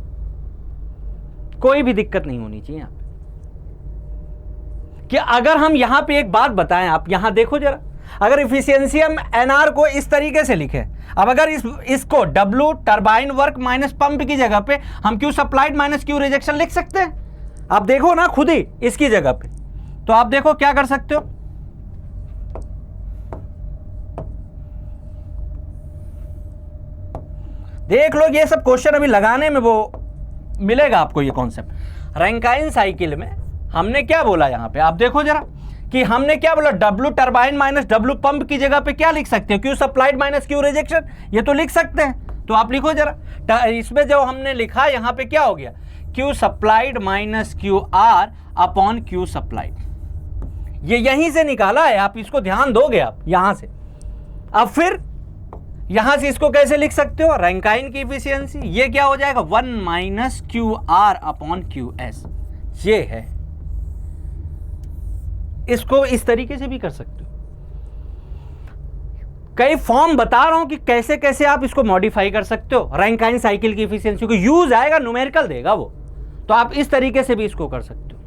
कोई भी दिक्कत नहीं होनी चाहिए यहाँ पे। कि अगर हम यहां पे एक बात बताएं, आप यहां देखो जरा, अगर इफिशियंसी हम एनआर को इस तरीके से लिखें, अब अगर इसको W turbine work minus pump की जगह पे हम Q supplied minus Q rejection लिख सकते हैं। आप देखो ना खुद ही इसकी जगह पे, तो आप देखो क्या कर सकते हो। देख लो, ये सब क्वेश्चन अभी लगाने में वो मिलेगा आपको ये कॉन्सेप्ट। रैंकाइन साइकिल में हमने क्या बोला यहां पे, आप देखो जरा कि हमने क्या बोला, W turbine minus W pump की जगह पे क्या लिख सकते हो, Q supplied minus Q rejection, ये तो लिख सकते हैं। तो आप लिखो जरा, इसमें जो हमने लिखा यहां पे क्या हो गया, Q supplied minus Q R upon Q supplied, ये यहीं से निकाला है, आप इसको ध्यान दोगे आप यहां से। अब फिर यहां से इसको कैसे लिख सकते हो, रैंकाइन की इफिशियंसी, ये क्या हो जाएगा 1 minus Q R upon Q S, ये है। इसको इस तरीके से भी कर सकते हो। कई फॉर्म बता रहा हूं कि कैसे कैसे आप इसको मॉडिफाई कर सकते हो रैंकाइन साइकिल की इफिशियंसी को, यूज आएगा, न्यूमेरिकल देगा वो, तो आप इस तरीके से भी इसको कर सकते हो,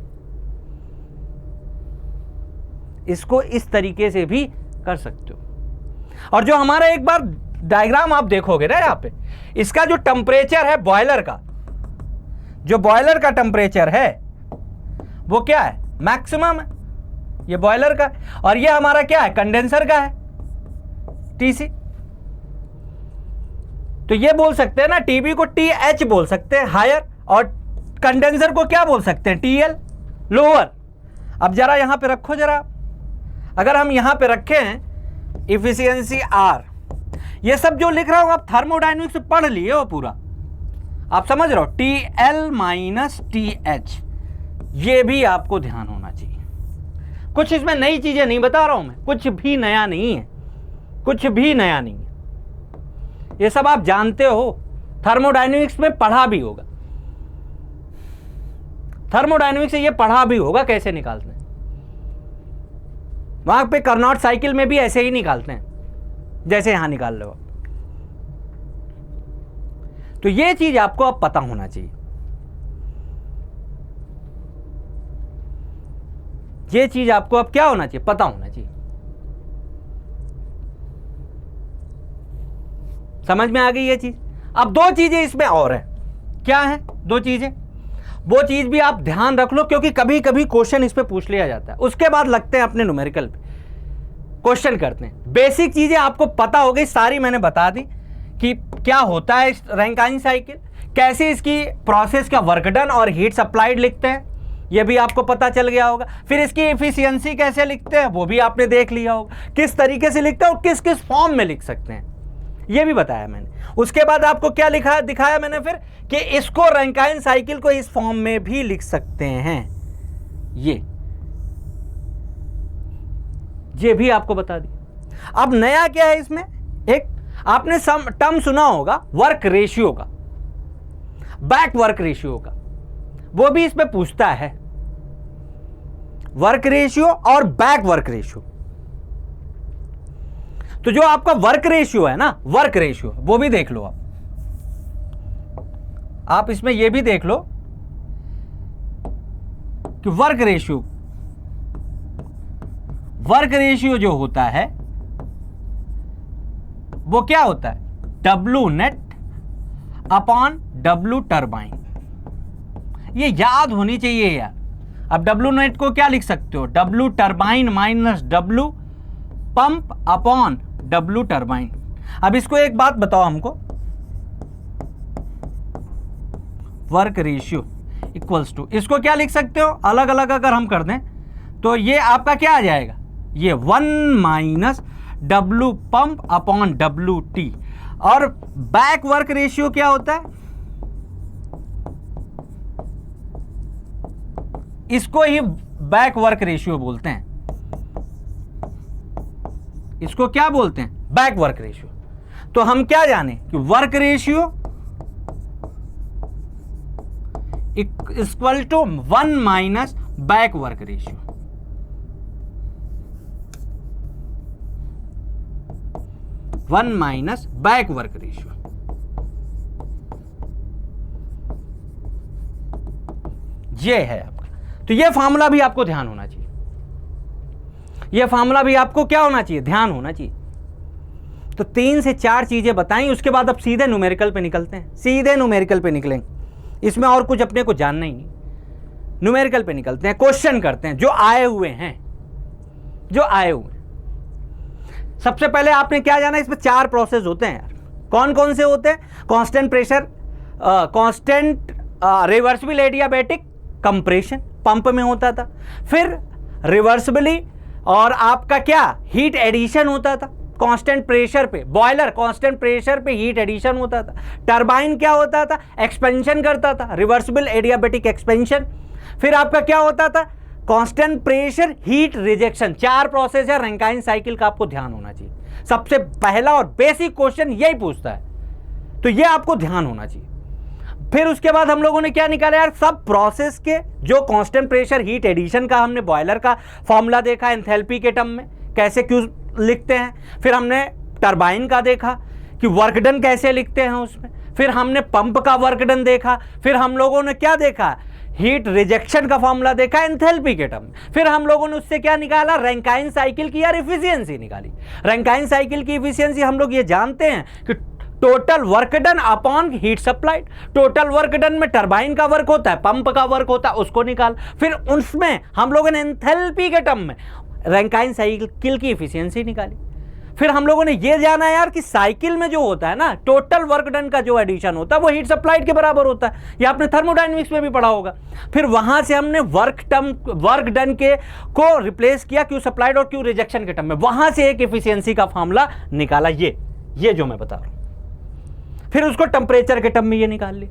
इसको इस तरीके से भी कर सकते हो। और जो हमारा एक बार डायग्राम आप देखोगे ना यहाँ पे, इसका जो टेम्परेचर है बॉयलर का, जो बॉयलर का टेम्परेचर है वो क्या है, मैक्सिमम है, ये बॉयलर का, और ये हमारा क्या है, कंडेंसर का है, टीसी। तो ये बोल सकते हैं ना, टीबी को टीएच बोल सकते हैं, हायर, और कंडेंसर को क्या बोल सकते हैं, टीएल, लोअर। अब जरा यहां पे रखो जरा, अगर हम यहां पे रखे हैं इफिशियंसी आर, ये सब जो लिख रहा हूं आप थर्मोडायनेमिक्स से पढ़ लिए हो पूरा, आप समझ रहे हो, टीएल माइनस टीएच, ये भी आपको ध्यान होना चाहिए। कुछ इसमें नई चीजें नहीं बता रहा हूं मैं, कुछ भी नया नहीं है, कुछ भी नया नहीं है, ये सब आप जानते हो, थर्मोडायनेमिक्स में पढ़ा भी होगा, थर्मोडायनेमिक्स से ये पढ़ा भी होगा कैसे निकालते हैं, वहां पे कार्नोट साइकिल में भी ऐसे ही निकालते हैं जैसे यहां निकाल रहे हो। तो ये चीज आपको अब पता होना चाहिए, ये चीज आपको अब क्या होना चाहिए, पता होना चाहिए। समझ में आ गई ये चीज। अब दो चीजें इसमें और है, क्या है दो चीजें, वो चीज भी आप ध्यान रख लो, क्योंकि कभी कभी क्वेश्चन इस पे पूछ लिया जाता है, उसके बाद लगते हैं अपने न्यूमेरिकल पे क्वेश्चन करते हैं। बेसिक चीजें आपको पता हो गई सारी, मैंने बता दी कि क्या होता है रैंकाइन साइकिल, कैसे इसकी प्रोसेस का वर्क डन और हीट सप्लाइड लिखते हैं, ये भी आपको पता चल गया होगा। फिर इसकी एफिशिएंसी कैसे लिखते हैं वो भी आपने देख लिया होगा, किस तरीके से लिखते हैं और किस किस फॉर्म में लिख सकते हैं, ये भी बताया मैंने। उसके बाद आपको क्या लिखा दिखाया मैंने फिर, कि इसको रैंकाइन साइकिल को इस फॉर्म में भी लिख सकते हैं, ये भी आपको बता दिया। अब नया क्या है इसमें, एक आपने टर्म सुना होगा वर्क रेशियो का, बैक वर्क रेशियो का, वो भी इसमें पूछता है, वर्क रेशियो और बैक वर्क रेशियो। तो जो आपका वर्क रेशियो है ना, वर्क रेशियो वो भी देख लो आप इसमें ये भी देख लो कि वर्क रेशियो जो होता है वो क्या होता है, W net upon W turbine, ये याद होनी चाहिए यार। अब डब्ल्यू नेट को क्या लिख सकते हो, W turbine minus W pump upon W turbine. अब इसको एक बात बताओ हमको, वर्क रेशियो इक्वल्स टू, इसको क्या लिख सकते हो, अलग अलग अगर हम कर दें तो ये आपका क्या आ जाएगा, ये 1 minus W pump upon W T. और बैक वर्क रेशियो क्या होता है, इसको ही बैक वर्क रेशियो बोलते हैं, इसको क्या बोलते हैं, बैक वर्क रेशियो। तो हम क्या जाने कि work ratio equal to 1 minus back work ratio. One minus back work ratio. ये है आपका। तो ये फार्मूला भी आपको ध्यान होना चाहिए, ये फार्मूला भी आपको क्या होना चाहिए, ध्यान होना चाहिए। तो 3 से 4 चीजें बताई, उसके बाद अब सीधे न्यूमेरिकल पे निकलते हैं, सीधे न्यूमेरिकल पे निकलेंगे। इसमें और कुछ अपने को जानना ही नहीं, न्यूमेरिकल पे निकलते हैं, क्वेश्चन करते हैं जो आए हुए हैं, जो आए हुए हैं। सबसे पहले आपने क्या जाना, इसमें 4 प्रोसेस होते हैं यार। कौन कौन से होते हैं? Constant pressure, constant reversible adiabatic compression, pump में होता था। फिर रिवर्सिबली और आपका क्या, हीट एडिशन होता था कांस्टेंट प्रेशर पे, बॉयलर कांस्टेंट प्रेशर पे हीट एडिशन होता था। टरबाइन क्या होता था, एक्सपेंशन करता था, रिवर्सिबल एडियाबैटिक एक्सपेंशन। फिर आपका क्या होता था, constant pressure heat rejection. 4 process है रैंकाइन साइकिल का, आपको ध्यान होना चाहिए। सबसे पहला और बेसिक क्वेश्चन यही पूछता है, तो ये आपको ध्यान होना चाहिए। फिर उसके बाद हम लोगों ने क्या निकाला यार, सब प्रोसेस के जो कांस्टेंट प्रेशर हीट एडिशन का हमने बॉयलर का फॉर्मूला देखा एंथैल्पी के टर्म में कैसे क्यों लिखते हैं। फिर हमने टरबाइन का देखा कि वर्क डन कैसे लिखते हैं उसमें। फिर हमने पंप का वर्क डन देखा। फिर हम लोगों ने क्या देखा, हीट रिजेक्शन का फॉर्मूला देखा एंथैल्पी के टर्म में। फिर हम लोगों ने उससे क्या निकाला, रैंकाइन साइकिल की यार इफिशियंसी निकाली। रैंकाइन साइकिल की इफिशियंसी हम लोग ये जानते हैं कि total work done upon heat supplied. Total work done में टरबाइन का वर्क होता है, पंप का वर्क होता है, उसको निकाल। फिर उसमें हम लोगों ने एंथैल्पी के टर्म में रैंकाइन साइकिल की इफिशियंसी निकाली। फिर हम लोगों ने ये जाना यार कि साइकिल में जो होता है ना, टोटल वर्क डन का जो एडिशन होता है वो हीट सप्लाइड के बराबर होता है, ये आपने थर्मोडायनेमिक्स में भी पढ़ा होगा। फिर वहां से हमने वर्क डन के को रिप्लेस किया क्यू सप्लाइड और क्यू रिजेक्शन के टर्म में, वहां से एक इफिशियंसी का फॉर्मूला निकाला, ये जो मैं बता रहा हूं। फिर उसको टेम्परेचर के टर्म में ये निकाल लिया।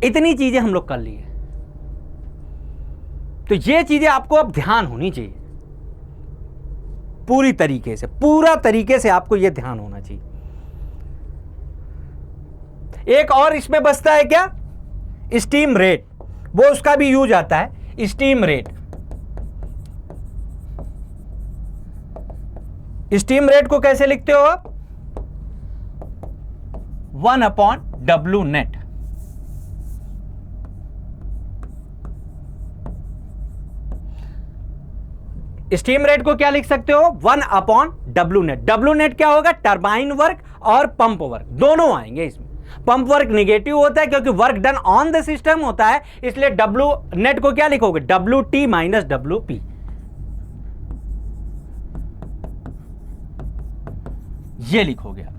इतनी चीजें हम लोग कर लिए। तो ये चीजें आपको अब ध्यान होनी चाहिए, पूरी तरीके से, पूरा तरीके से आपको यह ध्यान होना चाहिए। एक और इसमें बचता है क्या, स्टीम रेट, वो उसका भी यूज आता है, स्टीम रेट। स्टीम रेट को कैसे लिखते हो आप, 1/W नेट। स्टीम रेट को क्या लिख सकते हो, 1/W नेट। डब्ल्यू नेट क्या होगा, टरबाइन वर्क और पंप वर्क दोनों आएंगे इसमें। पंप वर्क निगेटिव होता है क्योंकि work done on the system होता है, इसलिए डब्ल्यू नेट को क्या लिखोगे, WT माइनस WP। ये लिखोगे आप,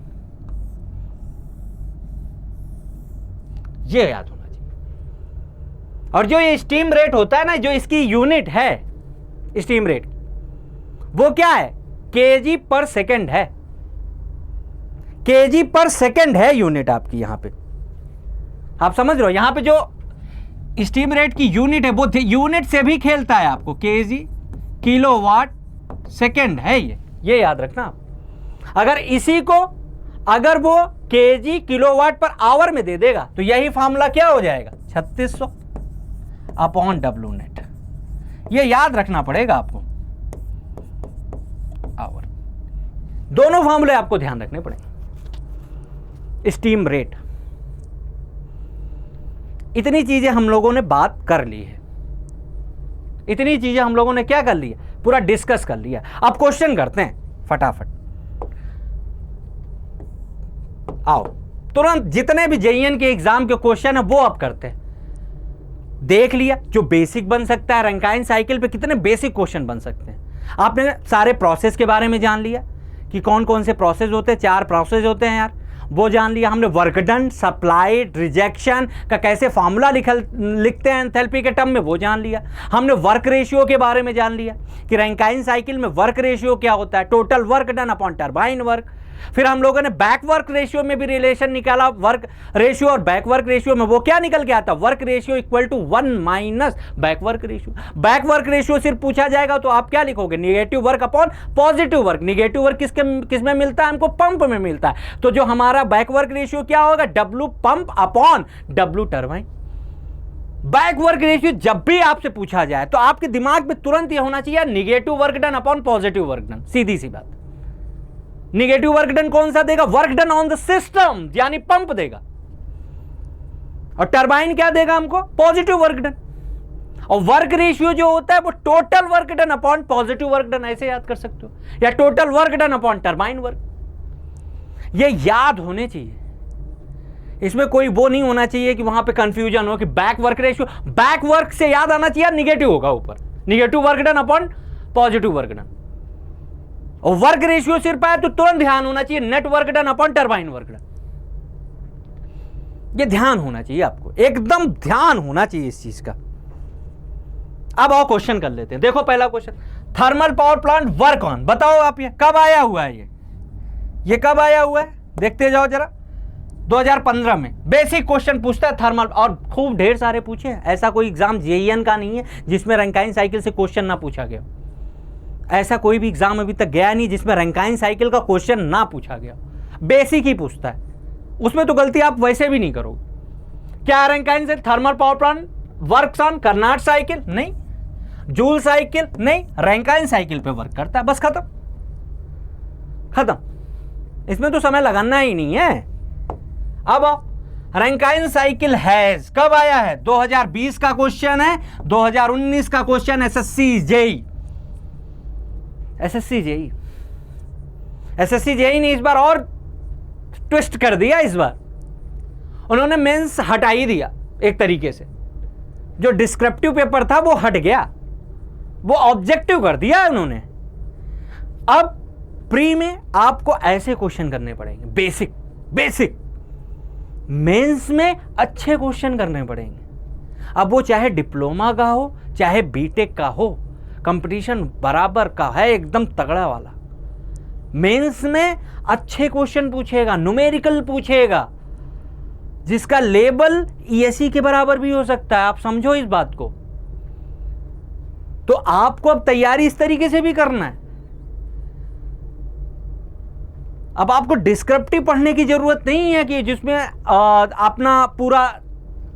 ये याद होना चाहिए। और जो ये स्टीम रेट होता है ना, जो इसकी यूनिट है स्टीम रेट, वो क्या है, kg पर सेकेंड है, kg पर सेकेंड है यूनिट आपकी। यहां पे आप समझ रहे हो, यहां पे जो स्टीम रेट की यूनिट है वो यूनिट से भी खेलता है आपको, kg किलोवाट सेकेंड है, ये याद रखना आप। अगर इसी को अगर वो kg किलोवाट पर आवर में दे देगा तो यही फार्मूला क्या हो जाएगा, 3600/W नेट। ये याद रखना पड़ेगा आपको, आवर। दोनों फार्मूले आपको ध्यान रखने पड़ेंगे। स्टीम रेट, इतनी चीजें हम लोगों ने बात कर ली है, इतनी चीजें हम लोगों ने क्या कर ली है, पूरा डिस्कस कर लिया। अब क्वेश्चन करते हैं फटाफट, आओ तुरंत जितने भी जेईएन के एग्जाम के क्वेश्चन है वो आप करते हैं। देख लिया जो बेसिक बन सकता है, रैंकाइन साइकिल पे कितने बेसिक क्वेश्चन बन सकते हैं। आपने सारे प्रोसेस के बारे में जान लिया कि कौन कौन से प्रोसेस होते हैं, 4 प्रोसेस होते हैं यार, वो जान लिया हमने। वर्क डन, सप्लाइड, रिजेक्शन का कैसे फार्मूला लिखते हैं एंथैल्पी के टर्म में, वो जान लिया हमने। वर्क रेशियो के बारे में जान लिया कि रैंकाइन साइकिल में वर्क रेशियो क्या होता है, total work done upon turbine work. फिर हम लोगों ने बैक वर्क रेशियो में भी रिलेशन निकाला, वर्क रेशियो और बैक वर्क रेशियो में वो क्या निकल के आता, work ratio equal to 1 minus back work ratio. Back work ratio सिर्फ पूछा जाएगा तो आप क्या लिखोगे, negative work upon positive work. Negative work किस में मिलता है, हमको पंप में मिलता है, तो जो हमारा बैक वर्क रेशियो क्या होगा, W pump upon W turbine. Back work ratio जब भी आपसे पूछा जाए तो आपके दिमाग में तुरंत ये होना चाहिए, negative work done upon positive work done. सीधी सी बात, निगेटिव वर्क डन कौन सा देगा, work done on the system, यानी पंप देगा। और टरबाइन क्या देगा हमको? Positive work done. और वर्क रेशियो जो होता है वो total work done upon positive work done, ऐसे याद कर सकते हो, या total work done upon turbine work. ये याद होने चाहिए, इसमें कोई वो नहीं होना चाहिए कि वहां पे कंफ्यूजन हो कि back work ratio, back work से याद आना चाहिए निगेटिव होगा ऊपर, negative work done upon positive work done. और वर्क रेशियो सिर्फ आए तो तुरंत ध्यान होना चाहिए net work done upon turbine work done. ये ध्यान होना चाहिए आपको, एकदम ध्यान होना चाहिए इस चीज का। अब आओ क्वेश्चन कर लेते हैं। देखो पहला question, thermal power plant work on, बताओ आप ये कब आया हुआ है? ये कब आया हुआ है? देखते जाओ जरा। 2015 में बेसिक क्वेश्चन पूछता है थर्मल, और खूब ढेर सारे पूछे। ऐसा कोई एग्जाम जेईएन का नहीं है जिसमें रैंकाइन साइकिल से क्वेश्चन ना पूछा गया। ऐसा कोई भी एग्जाम अभी तक गया नहीं जिसमें रैंकाइन साइकिल का क्वेश्चन ना पूछा गया। बेसिक ही पूछता है, उसमें तो गलती आप वैसे भी नहीं करोगे। क्या रैंकाइन से thermal power plant works on Carnot cycle? नहीं। Joule cycle? नहीं। रैंकाइन साइकिल पे वर्क करता है, बस खत्म खत्म। इसमें तो समय लगाना ही नहीं है। अब रैंकाइन साइकिल हैज कब आया है? 2020 का क्वेश्चन है, 2019 का क्वेश्चन, एसएससी जेई ने इस बार और ट्विस्ट कर दिया। इस बार उन्होंने मेंस हटा ही दिया एक तरीके से। जो डिस्क्रिप्टिव पेपर था वो हट गया, वो ऑब्जेक्टिव कर दिया उन्होंने। अब प्री में आपको ऐसे क्वेश्चन करने पड़ेंगे, बेसिक। मेंस में अच्छे क्वेश्चन करने पड़ेंगे। अब वो चाहे डिप्लोमा का हो चाहे बीटेक का हो, कंपटीशन बराबर का है, एकदम तगड़ा वाला। मेंस में अच्छे क्वेश्चन पूछेगा, न्यूमेरिकल पूछेगा, जिसका लेवल ईएससी के बराबर भी हो सकता है। आप समझो इस बात को। तो आपको अब तैयारी इस तरीके से भी करना है। अब आपको डिस्क्रिप्टिव पढ़ने की जरूरत नहीं है कि जिसमें अपना पूरा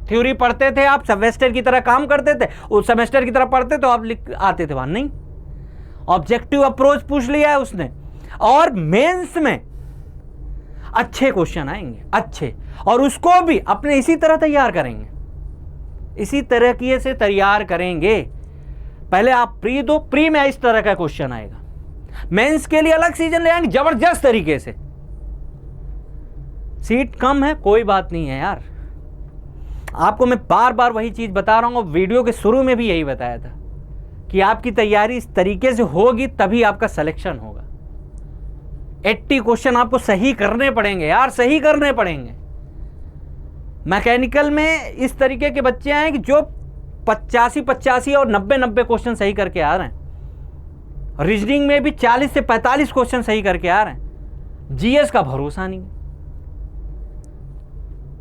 थ्योरी पढ़ते थे, आप सेमेस्टर की तरह काम करते थे, उस सेमेस्टर की तरह पढ़ते तो आप लिख आते थे वहां। नहीं, ऑब्जेक्टिव अप्रोच पूछ लिया है उसने। और मेंस में अच्छे क्वेश्चन आएंगे, अच्छे, और उसको भी अपने इसी तरह तैयार करेंगे, इसी तरीके से तैयार करेंगे। पहले आप प्री दो, प्री में इस तरह का क्वेश्चन आएगा, मेंस के लिए अलग सीजन ले आएंगे जबरदस्त तरीके से। सीट कम है, कोई बात नहीं है यार। आपको मैं बार बार वही चीज बता रहा हूं, वीडियो के शुरू में भी यही बताया था कि आपकी तैयारी इस तरीके से होगी तभी आपका सिलेक्शन होगा। 80 क्वेश्चन आपको सही करने पड़ेंगे यार, सही करने पड़ेंगे। मैकेनिकल में इस तरीके के बच्चे हैं कि जो 85 और 90 क्वेश्चन सही करके आ रहे हैं। रीजनिंग में भी 40 से 45 क्वेश्चन सही करके आ रहे हैं। जीएस का भरोसा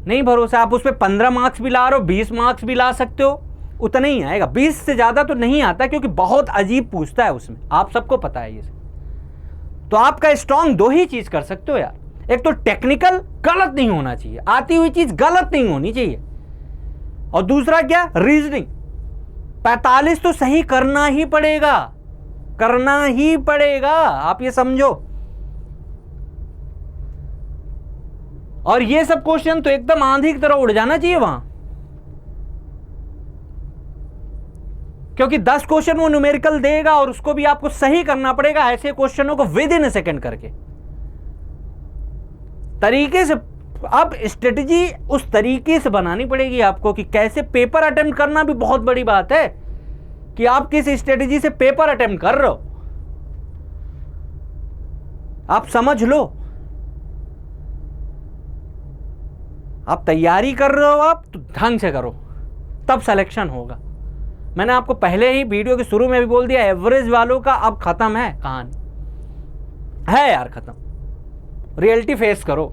नहीं भरोसा। आप उस पर 15 मार्क्स भी ला रहे हो, 20 मार्क्स भी ला सकते हो, उतना ही आएगा। 20 से ज्यादा तो नहीं आता, क्योंकि बहुत अजीब पूछता है उसमें, आप सबको पता है ये। तो आपका स्ट्रॉन्ग दो ही चीज कर सकते हो यार, एक तो टेक्निकल गलत नहीं होना चाहिए, आती हुई चीज गलत नहीं होनी चाहिए, और दूसरा क्या, रीजनिंग। 45 तो सही करना ही पड़ेगा, करना ही पड़ेगा, आप ये समझो। और ये सब क्वेश्चन तो एकदम आंधी की तरह उड़ जाना चाहिए वहां, क्योंकि 10 क्वेश्चन वो न्यूमेरिकल देगा और उसको भी आपको सही करना पड़ेगा, ऐसे क्वेश्चनों को विद इन ए सेकेंड करके तरीके से। अब स्ट्रेटजी उस तरीके से बनानी पड़ेगी आपको कि कैसे पेपर अटेम्प्ट करना भी बहुत बड़ी बात है, कि आप किस स्ट्रेटजी से पेपर अटेम्प्ट कर रहे हो, आप समझ लो। आप तैयारी कर रहे हो, आप तो ढंग से करो, तब सिलेक्शन होगा। मैंने आपको पहले ही वीडियो के शुरू में भी बोल दिया, एवरेज वालों का अब खत्म है कहानी, है यार खत्म। रियलिटी फेस करो,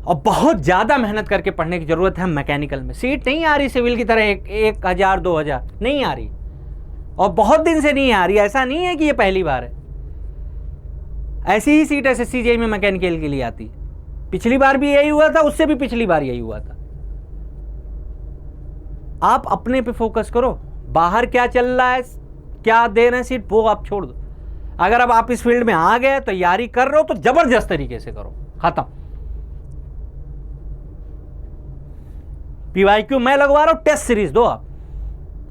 और बहुत ज्यादा मेहनत करके पढ़ने की जरूरत है। मैकेनिकल में सीट नहीं आ रही सिविल की तरह 1000 2000 नहीं आ रही, और बहुत दिन से नहीं आ रही। ऐसा नहीं है कि ये पहली बार है, ऐसी ही सीट एसएससी जेईई में मैकेनिकल के लिए आती है। पिछली बार भी यही हुआ था, उससे भी पिछली बार यही हुआ था। आप अपने पे फोकस करो, बाहर क्या चल रहा है, क्या दे रहे हैं सीट, वो आप छोड़ दो। अगर अब आप इस फील्ड में आ गए, तैयारी कर रहे हो, तो जबरदस्त तरीके से करो, खत्म। PYQ मैं लगवा रहा हूं, टेस्ट सीरीज दो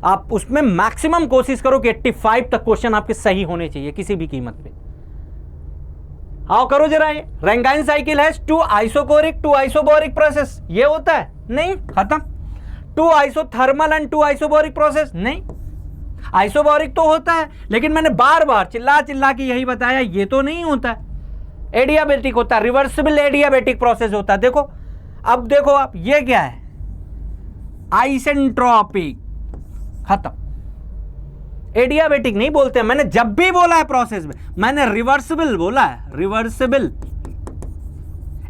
आप उसमें मैक्सिमम कोशिश करो कि 85 तक क्वेश्चन आपके सही होने चाहिए किसी भी कीमत पे। आओ करो जरा, ये रैंकाइन साइकिल है 2 आइसोकोरिक 2 आइसोबोरिक प्रोसेस, ये होता है नहीं, खत्म। 2 आइसोथर्मल एंड 2 आइसोबोरिक प्रोसेस नहीं, आइसोबोरिक तो होता है, लेकिन मैंने बार बार चिल्ला चिल्ला के यही बताया ये तो नहीं होता है। एडियाबेटिक होता है, रिवर्सिबल एडियाबेटिक प्रोसेस होता है। देखो अब देखो आप, ये क्या है, आइसेंट्रोपिक, खत्म। एडियाबेटिक नहीं बोलते हैं, मैंने जब भी बोला है प्रोसेस में मैंने रिवर्सिबल बोला है, रिवर्सिबल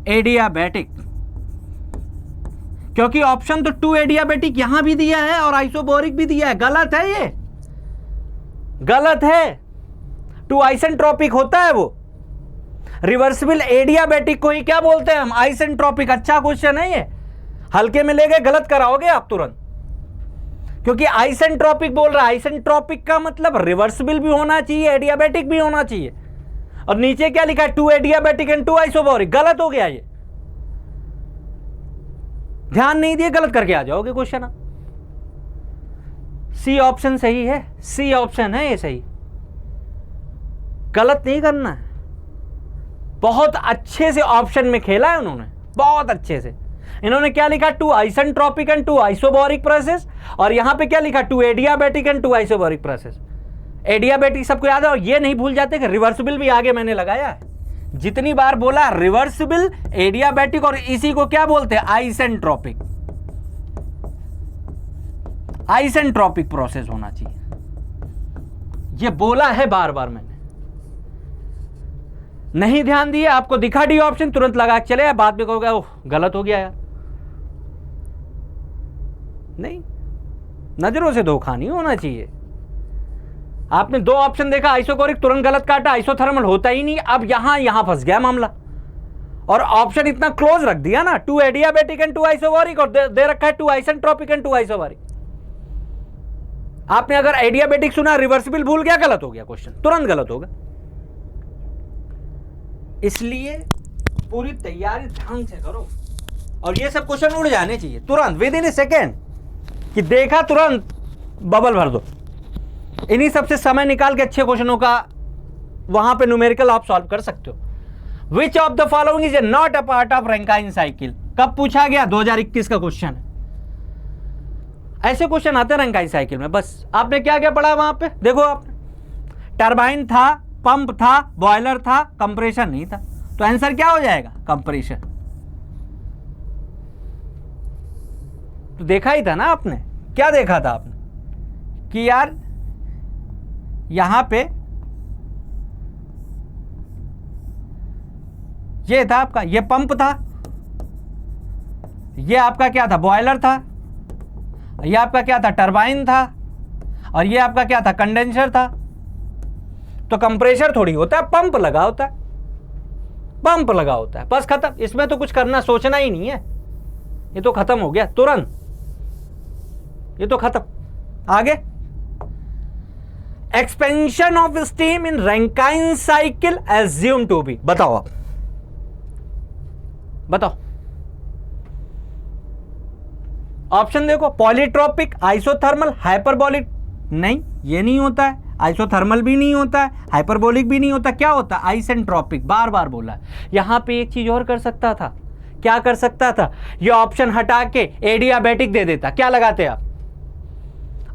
एडियाबेटिक, क्योंकि ऑप्शन तो 2 एडियाबेटिक यहां भी दिया है और आइसोबोरिक भी दिया है। गलत है, ये गलत है। 2 आइसेंट्रोपिक होता है वो, रिवर्सिबल एडियाबेटिक को ही क्या बोलते हैं हम, आइसेंट्रोपिक। अच्छा क्वेश्चन है ये, हल्के में ले गए, गलत कराओगे आप तुरंत, क्योंकि आइसेंट्रोपिक बोल रहा है। आइसेंट्रोपिक का मतलब रिवर्सिबल भी होना चाहिए, एडियाबेटिक भी होना चाहिए, और नीचे क्या लिखा है 2 एडियाबेटिक एंड 2 आइसोबोरिक। गलत हो गया ये, ध्यान नहीं दिए गलत करके आ जाओगे क्वेश्चन। सी ऑप्शन सही है, सी ऑप्शन है ये सही, गलत नहीं करना है। बहुत अच्छे से ऑप्शन में खेला है उन्होंने, बहुत अच्छे से। इन्होंने क्या लिखा 2 आइसेंट्रोपिक एंड 2 आइसोबोरिक प्रोसेस, और यहां पे क्या लिखा 2 एडियाबेटिक एंड 2 आइसोबोरिक प्रोसेस। एडियाबेटिक सबको याद है, और ये नहीं भूल जाते कि रिवर्सिबल भी आगे मैंने लगाया है, जितनी बार बोला रिवर्सिबल एडियाबेटिक, और इसी को क्या बोलते हैं आइसेंट्रोपिक। आइसेंट्रोपिक प्रोसेस होना चाहिए, ये बोला है बार बार मैंने। नहीं ध्यान दिए, आपको दिखा डी ऑप्शन, तुरंत लगा के चले, बाद में कहोगे ओह गलत हो गया यार। नहीं, नजरों से धोखा नहीं होना चाहिए। आपने 2 ऑप्शन देखा, आइसोकोरिक, तुरंत गलत काटा, आइसोथर्मल होता ही नहीं। अब यहां फंस गया मामला, और ऑप्शन इतना क्लोज रख दिया ना, 2 एडियाबेटिक एंड 2 आइसोबोरिक, और दे रखा है 2 आइसेंट्रोपिक एंड 2 आइसोबोरिक। आपने अगर एडियाबेटिक सुना, रिवर्सिबल भूल गया, गलत हो गया क्वेश्चन, तुरंत गलत होगा। इसलिए पूरी तैयारी ढंग से करो, और ये सब क्वेश्चन उड़ जाने चाहिए तुरंत, विद इन ए सेकेंड, कि देखा तुरंत बबल भर दो। इन्हीं सबसे समय निकाल के अच्छे क्वेश्चनों का वहां पे न्यूमेरिकल आप सॉल्व कर सकते हो। विच of the following is not a part of Rankine cycle, कब पूछा गया, 2021 का क्वेश्चन है। ऐसे क्वेश्चन आते हैं रैंकाइन साइकिल में। बस आपने क्या क्या पढ़ा वहां पे, देखो आपने टरबाइन था, पंप था, बॉयलर था, कंप्रेशर नहीं था, तो आंसर क्या हो जाएगा, कंप्रेशर। तो देखा ही था ना आपने, क्या देखा था आपने कि यार यहां पे ये था आपका, ये पंप था, ये आपका क्या था, बॉयलर था, ये आपका क्या था, टरबाइन था, और ये आपका क्या था, कंडेंसर था। तो कंप्रेशर थोड़ी होता है, पंप लगा होता है, पंप लगा होता है, बस खत्म। इसमें तो कुछ करना सोचना ही नहीं है, ये तो खत्म हो गया तुरंत, ये तो खत्म। आगे, expansion of steam in Rankine cycle assume to be, बताओ आप, बताओ। ऑप्शन देखो, पॉलीट्रोपिक, आइसोथर्मल, हाइपरबोलिक। नहीं, ये नहीं होता है, आइसोथर्मल भी नहीं होता है, हाइपरबोलिक भी नहीं होता, क्या होता है, आइसेंट्रोपिक। बार बार बोला। यहां पे एक चीज और कर सकता था, क्या कर सकता था, ये ऑप्शन हटा के एडियाबेटिक दे देता। क्या लगाते आप,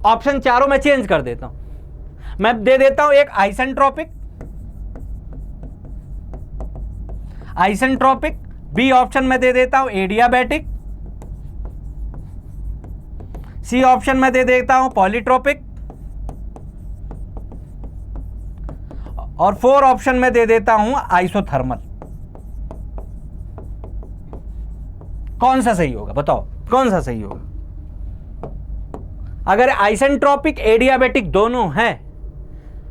ऑप्शन चारों में चेंज कर देता हूं, मैं दे देता हूं एक आइसेंट्रोपिक, आइसेंट्रोपिक, बी ऑप्शन में दे देता हूं एडियाबेटिक, सी ऑप्शन में दे देता हूं पॉलीट्रोपिक, और 4 ऑप्शन में दे देता हूं आइसोथर्मल। कौन सा सही होगा, बताओ कौन सा सही होगा। अगर आइसेंट्रोपिक एडियाबेटिक दोनों हैं,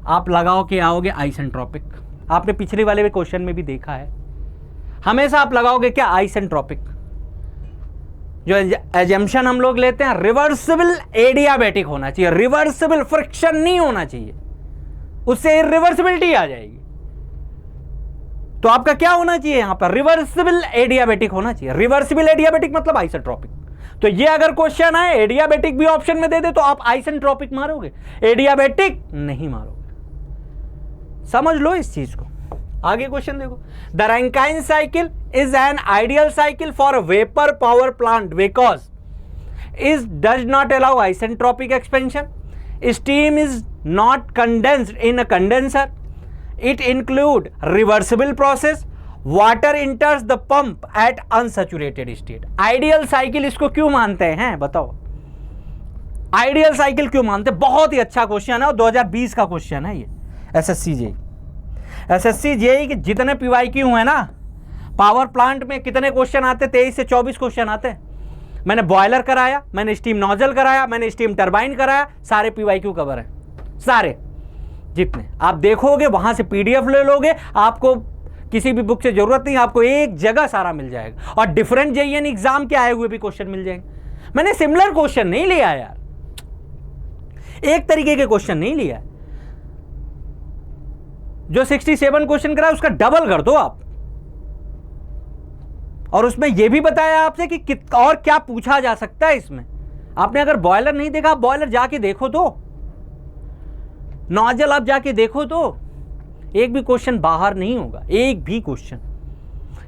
आप लगाओ के आओगे आइसेंट्रोपिक। आपने पिछले वाले में क्वेश्चन में भी देखा है, हमेशा आप लगाओगे क्या, आइसेंट्रोपिक। जो एजम्पशन हम लोग लेते हैं, रिवर्सिबल एडियाबेटिक होना चाहिए, रिवर्सिबल, फ्रिक्शन नहीं होना चाहिए, उससे इरिवर्सिबिलिटी आ जाएगी। तो आपका क्या होना चाहिए यहां पर, रिवर्सिबल एडियाबेटिक होना चाहिए। रिवर्सिबल एडियाबेटिक मतलब आइसेंट्रोपिक। तो ये अगर क्वेश्चन आए एडियाबेटिक भी ऑप्शन में दे दे तो आप आइसेंट्रोपिक मारोगे, एडियाबेटिक नहीं मारोगे। समझ लो इस चीज को। आगे क्वेश्चन देखो, the Rankine cycle is an ideal cycle for a vapour power plant because is does not allow isentropic expansion, steam is not condensed in a condenser, it include reversible process, water इंटर्स the pump at unsaturated state. Ideal cycle इसको क्यों मानते हैं बताओ, ideal cycle क्यों मानते हैं? बहुत ही अच्छा क्वेश्चन है और 2020 का क्वेश्चन है ये। एसएससी जेईई के जितने पीवाईक्यू हैं ना, पावर प्लांट में कितने क्वेश्चन आते? 23 से 24 क्वेश्चन आते हैं। मैंने बॉयलर कराया, मैंने स्टीम नोजल कराया, मैंने स्टीम टरबाइन कराया, सारे पीवाईक्यू कवर है, सारे जितने आप देखोगे वहां से पीडीएफ ले लोगे, आपको किसी भी बुक से जरूरत नहीं, आपको एक जगह सारा मिल जाएगा और डिफरेंट जेईएन एग्जाम के आए हुए भी क्वेश्चन मिल जाएंगे। मैंने सिमिलर क्वेश्चन नहीं लिया यार, एक तरीके के क्वेश्चन नहीं लिया। जो 67 क्वेश्चन करा उसका डबल कर दो आप, और उसमें यह भी बताया आपसे कि और क्या पूछा जा सकता है इसमें। आपने अगर बॉयलर नहीं देखा, आप बॉयलर जाके देखो तो, नोजल आप जाके देखो तो, एक भी क्वेश्चन बाहर नहीं होगा, एक भी क्वेश्चन।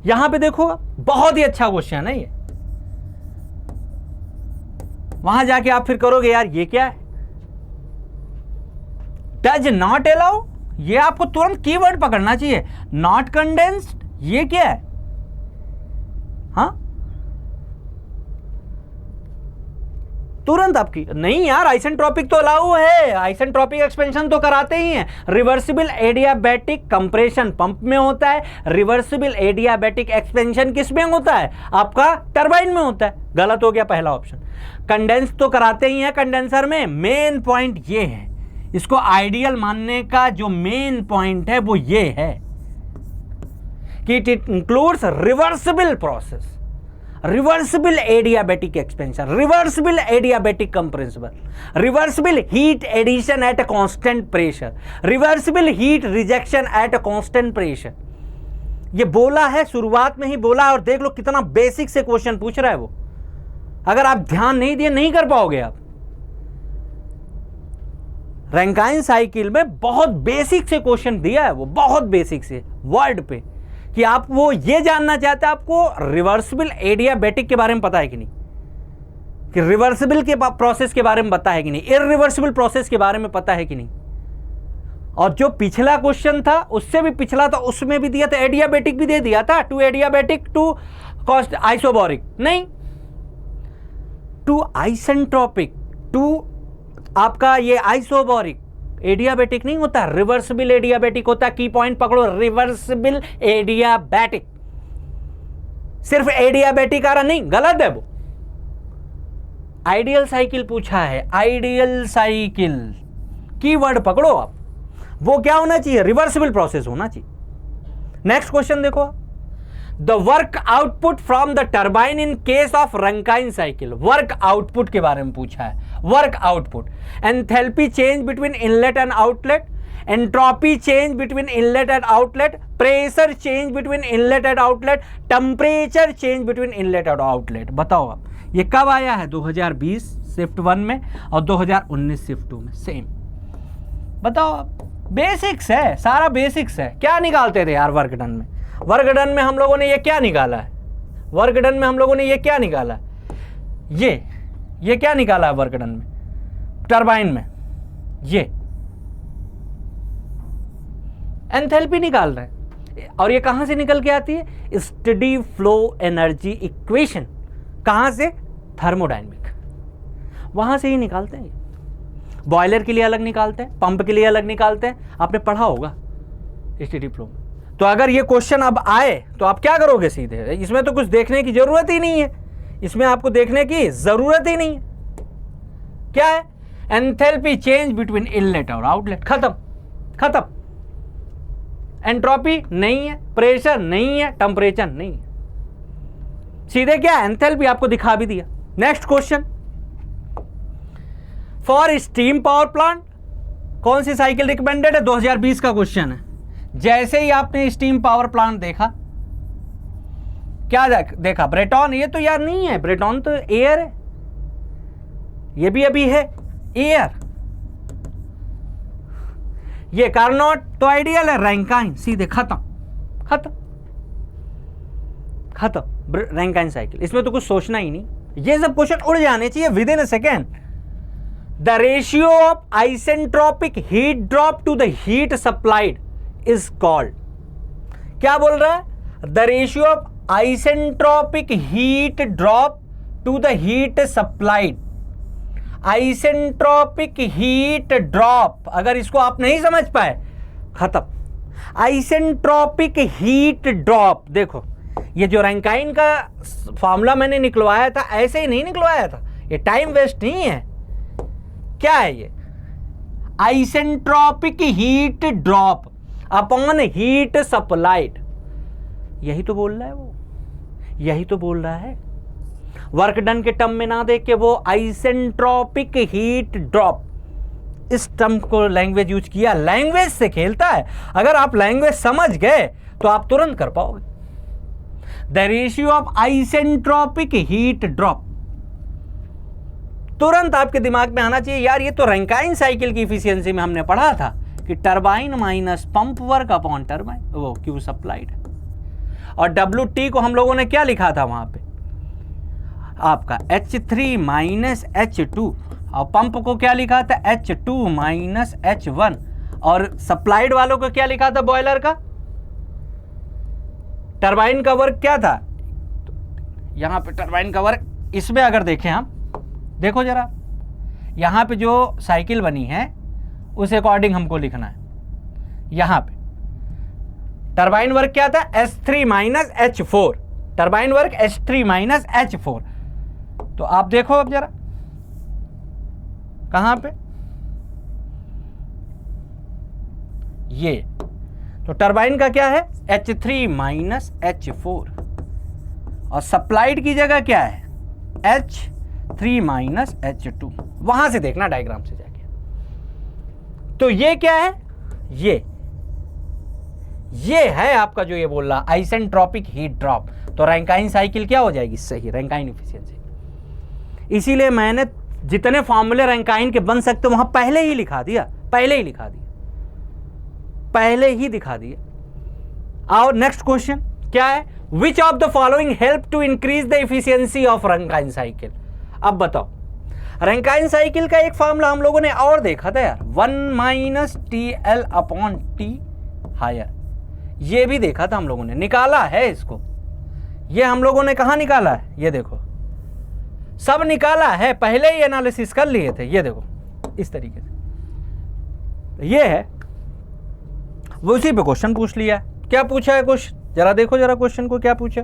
यहां पे देखो बहुत ही अच्छा क्वेश्चन है ये, वहां जाके आप फिर करोगे यार ये क्या है, डज नॉट अलाउ, ये आपको तुरंत कीवर्ड पकड़ना चाहिए। नॉट कंडेंस्ड, ये क्या है? हाँ, तुरंत आपकी नहीं यार, आइसेंट्रोपिक तो अलाउ है, आइसेंट्रोपिक एक्सपेंशन तो कराते ही हैं। रिवर्सिबल एडियाबैटिक कंप्रेशन पंप में होता है, रिवर्सिबल एडियाबैटिक एक्सपेंशन किस में होता है? आपका टरबाइन में होता है। गलत हो गया पहला ऑप्शन। कंडेंस तो कराते ही हैं कंडेंसर में। मेन पॉइंट ये है, इसको आइडियल मानने का जो मेन पॉइंट है वो ये है कि it includes reversible process, reversible adiabatic expansion, reversible adiabatic compression, reversible heat addition at a constant pressure, reversible heat rejection at a constant pressure. ये बोला है, शुरुआत में ही बोला है, और देख लो कितना बेसिक से क्वेश्चन पूछ रहा है वो। अगर आप ध्यान नहीं दिए नहीं कर पाओगे आप। रैंकाइन साइकिल में बहुत बेसिक से क्वेश्चन दिया है वो, बहुत बेसिक से वर्ड पे, कि आप वो ये जानना चाहते हैं आपको रिवर्सिबल एडियाबैटिक के बारे में पता है कि नहीं, कि रिवर्सिबल के प्रोसेस के बारे में पता है कि नहीं, इरिवर्सिबल प्रोसेस के बारे में पता है कि नहीं। और जो पिछला क्वेश्चन था उससे भी पिछला था, उसमें भी दिया था एडियाबैटिक भी दे दिया था, टू एडियाबैटिक टू कॉस्ट आइसोबोरिक, नहीं टू आइसेंट्रोपिक टू आपका ये आइसोबोरिक। एडियाबैटिक नहीं होता, रिवर्सिबल एडियाबैटिक होता। की पॉइंट पकड़ो, रिवर्सिबल एडियाबैटिक। सिर्फ एडियाबैटिक आ रहा नहीं, गलत है वो। आइडियल साइकिल पूछा है, आइडियल साइकिल कीवर्ड पकड़ो आप, वो क्या होना चाहिए? रिवर्सिबल प्रोसेस होना चाहिए। नेक्स्ट क्वेश्चन देखो, the work output from the turbine in case of Rankine cycle. Work output के बारे में पूछा है, work output, enthalpy change between inlet and outlet, entropy change between inlet and outlet, pressure change between inlet and outlet, temperature change between inlet and outlet. बताओ आप ये कब आया है? 2020 शिफ्ट 1 में और 2019 शिफ्ट 2 में, सेम। बताओ आप, बेसिक्स है, सारा बेसिक्स है। क्या निकालते थे यार वर्क डन में? वर्क डन में हम लोगों ने ये क्या निकाला है? वर्क डन में हम लोगों ने ये क्या निकाला है? ये क्या निकाला है वर्क डन में? टरबाइन में ये एंथैल्पी निकाल रहे हैं। और ये कहां से निकल के आती है? Steady flow energy equation. कहां से? थर्मोडायनेमिक, वहां से ही निकालते हैं। बॉयलर के लिए अलग निकालते हैं, पंप के लिए अलग निकालते हैं, आपने पढ़ा होगा स्टेडी फ्लो में। तो अगर ये क्वेश्चन अब आए तो आप क्या करोगे? सीधे, इसमें तो कुछ देखने की जरूरत ही नहीं है, इसमें आपको देखने की जरूरत ही नहीं है। क्या है? एंथैल्पी चेंज बिटवीन इनलेट और आउटलेट, खत्म खत्म। एंट्रोपी नहीं है, प्रेशर नहीं है, टेम्परेचर नहीं है, सीधे क्या? एंथैल्पी आपको दिखा भी दिया। Next question, for steam power plant कौन सी साइकिल रिकमेंडेड है? 2020 का क्वेश्चन है। जैसे ही आपने स्टीम पावर प्लांट देखा, क्या देखा? ब्रेटॉन। ये तो यार नहीं है, ब्रेटॉन तो एयर है, ये भी अभी है एयर, ये कार्नोट तो आइडियल है, रैंकाइन सीधे खत्म खत्म खत्म, रैंकाइन साइकिल, इसमें तो कुछ सोचना ही नहीं। ये सब क्वेश्चन उड़ जाने चाहिए within a second. The ratio of isentropic heat drop to the heat supplied is called, क्या बोल रहा है? The ratio of isentropic heat drop to the heat supplied, isentropic heat drop, अगर इसको आप नहीं समझ पाए खत्म। आइसेंट्रोपिक हीट ड्रॉप, देखो ये जो रैंकाइन का फॉर्मूला मैंने निकलवाया था ऐसे ही नहीं निकलवाया था, ये टाइम वेस्ट नहीं है। क्या है ये? Isentropic heat drop upon heat supplied, यही तो बोल रहा है वो, यही तो बोल रहा है। वर्क डन के टर्म में ना देख के वो आइसेंट्रोपिक हीट ड्रॉप, इस टर्म को लैंग्वेज यूज किया, लैंग्वेज से खेलता है। अगर आप लैंग्वेज समझ गए तो आप तुरंत कर पाओगे। The ratio of isentropic heat drop, तुरंत आपके दिमाग में आना चाहिए यार, ये तो रैंकाइन साइकिल की इफिशियंसी में हमने पढ़ा था कि turbine minus pump work upon turbine वो क्यू सप्लाइड, और WT को हम लोगों ने क्या लिखा था वहां पे आपका H3 माइनस H2, और पंप को क्या लिखा था H2 माइनस H1, और सप्लाइड वालों को क्या लिखा था बॉयलर का, टरबाइन का वर्क क्या था, तो यहां पे टरबाइन का वर्क, इसमें अगर देखें हम, देखो जरा यहां पे जो साइकिल बनी है उस अकॉर्डिंग हमको लिखना है। यहां पे टरबाइन वर्क क्या था H3 minus H4, turbine work H3 minus H4। तो आप देखो अब जरा कहां पे, ये तो टरबाइन का क्या है H3 माइनस H4, और सप्लाइड की जगह क्या है H3 माइनस H2। वहां से देखना डायग्राम से जाके, तो ये क्या है, ये है आपका जो ये बोल रहा आइसेंट्रोपिक हीट ड्रॉप। तो रैंकाइन साइकिल क्या हो जाएगी, सही रैंकाइन इफिशियंसी। इसीलिए मैंने जितने फॉर्मूले रैंकाइन के बन सकते वहां पहले ही लिखा दिया, पहले ही दिखा दिया। और नेक्स्ट क्वेश्चन क्या है, which of the following help to increase the efficiency of Rankine cycle. अब बताओ, रैंकाइन साइकिल का एक फॉर्मूला हम लोगों ने और देखा था यार, 1 minus TL upon T higher, ये भी देखा था हम लोगों ने, निकाला है इसको। ये हम लोगों ने कहाँ निकाला है, ये देखो सब निकाला है, पहले ही एनालिसिस कर लिए थे। ये देखो इस तरीके से ये है, वो उसी पे क्वेश्चन पूछ लिया। क्या पूछा है कुछ, जरा देखो जरा क्वेश्चन को क्या पूछा,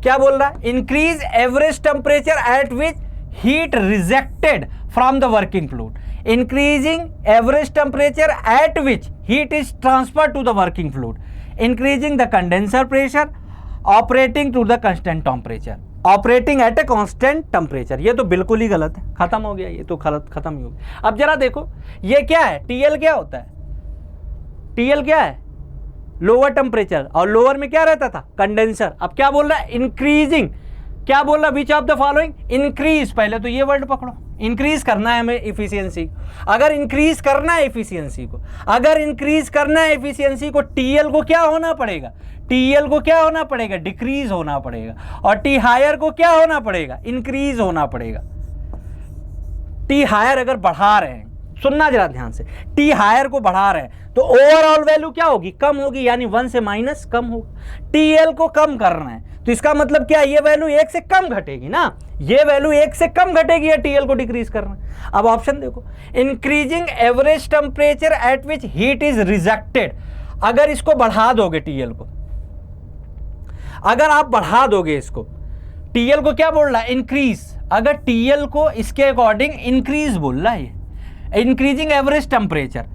क्या बोल रहा है, increase average temperature at which heat rejected from the working fluid, increasing average temperature at which heat is transfer to the working fluid, increasing the condenser pressure, operating to the constant temperature, operating at a constant temperature. ये तो बिल्कुल ही गलत है, खत्म हो गया, ये तो खत्म ही हो गया। अब जरा देखो ये क्या है, TL क्या होता है, TL क्या है लोअर टेम्परेचर, और लोअर में क्या रहता था कंडेंसर। अब क्या बोल रहा है इंक्रीजिंग, क्या बोल रहा है which of the following, increase, पहले तो ये वर्ड पकड़ो, इंक्रीज करना है हमें इफिशियंसी। अगर इंक्रीज करना है इफिशियंसी को, अगर इंक्रीज करना है इफिशियंसी को, TL को क्या होना पड़ेगा, TL को क्या होना पड़ेगा, डिक्रीज होना पड़ेगा, और T हायर को क्या होना पड़ेगा, इंक्रीज होना पड़ेगा। T हायर अगर बढ़ा रहे हैं, सुनना जरा ध्यान से, T हायर को बढ़ा रहे हैं तो ओवरऑल वैल्यू क्या होगी, कम होगी, यानी 1 से माइनस कम होगा। TL को कम करना है तो इसका मतलब क्या है, ये वैल्यू 1 से कम घटेगी ना, ये वैल्यू 1 से कम घटेगी, या TL को डिक्रीज करना है। अब ऑप्शन देखो, increasing average temperature at which heat is rejected, अगर इसको बढ़ा दोगे TL को, अगर आप बढ़ा दोगे इसको, TL को क्या बोल रहा है इंक्रीज, अगर TL को इसके अकॉर्डिंग इंक्रीज बोल रहा है, increasing average temperature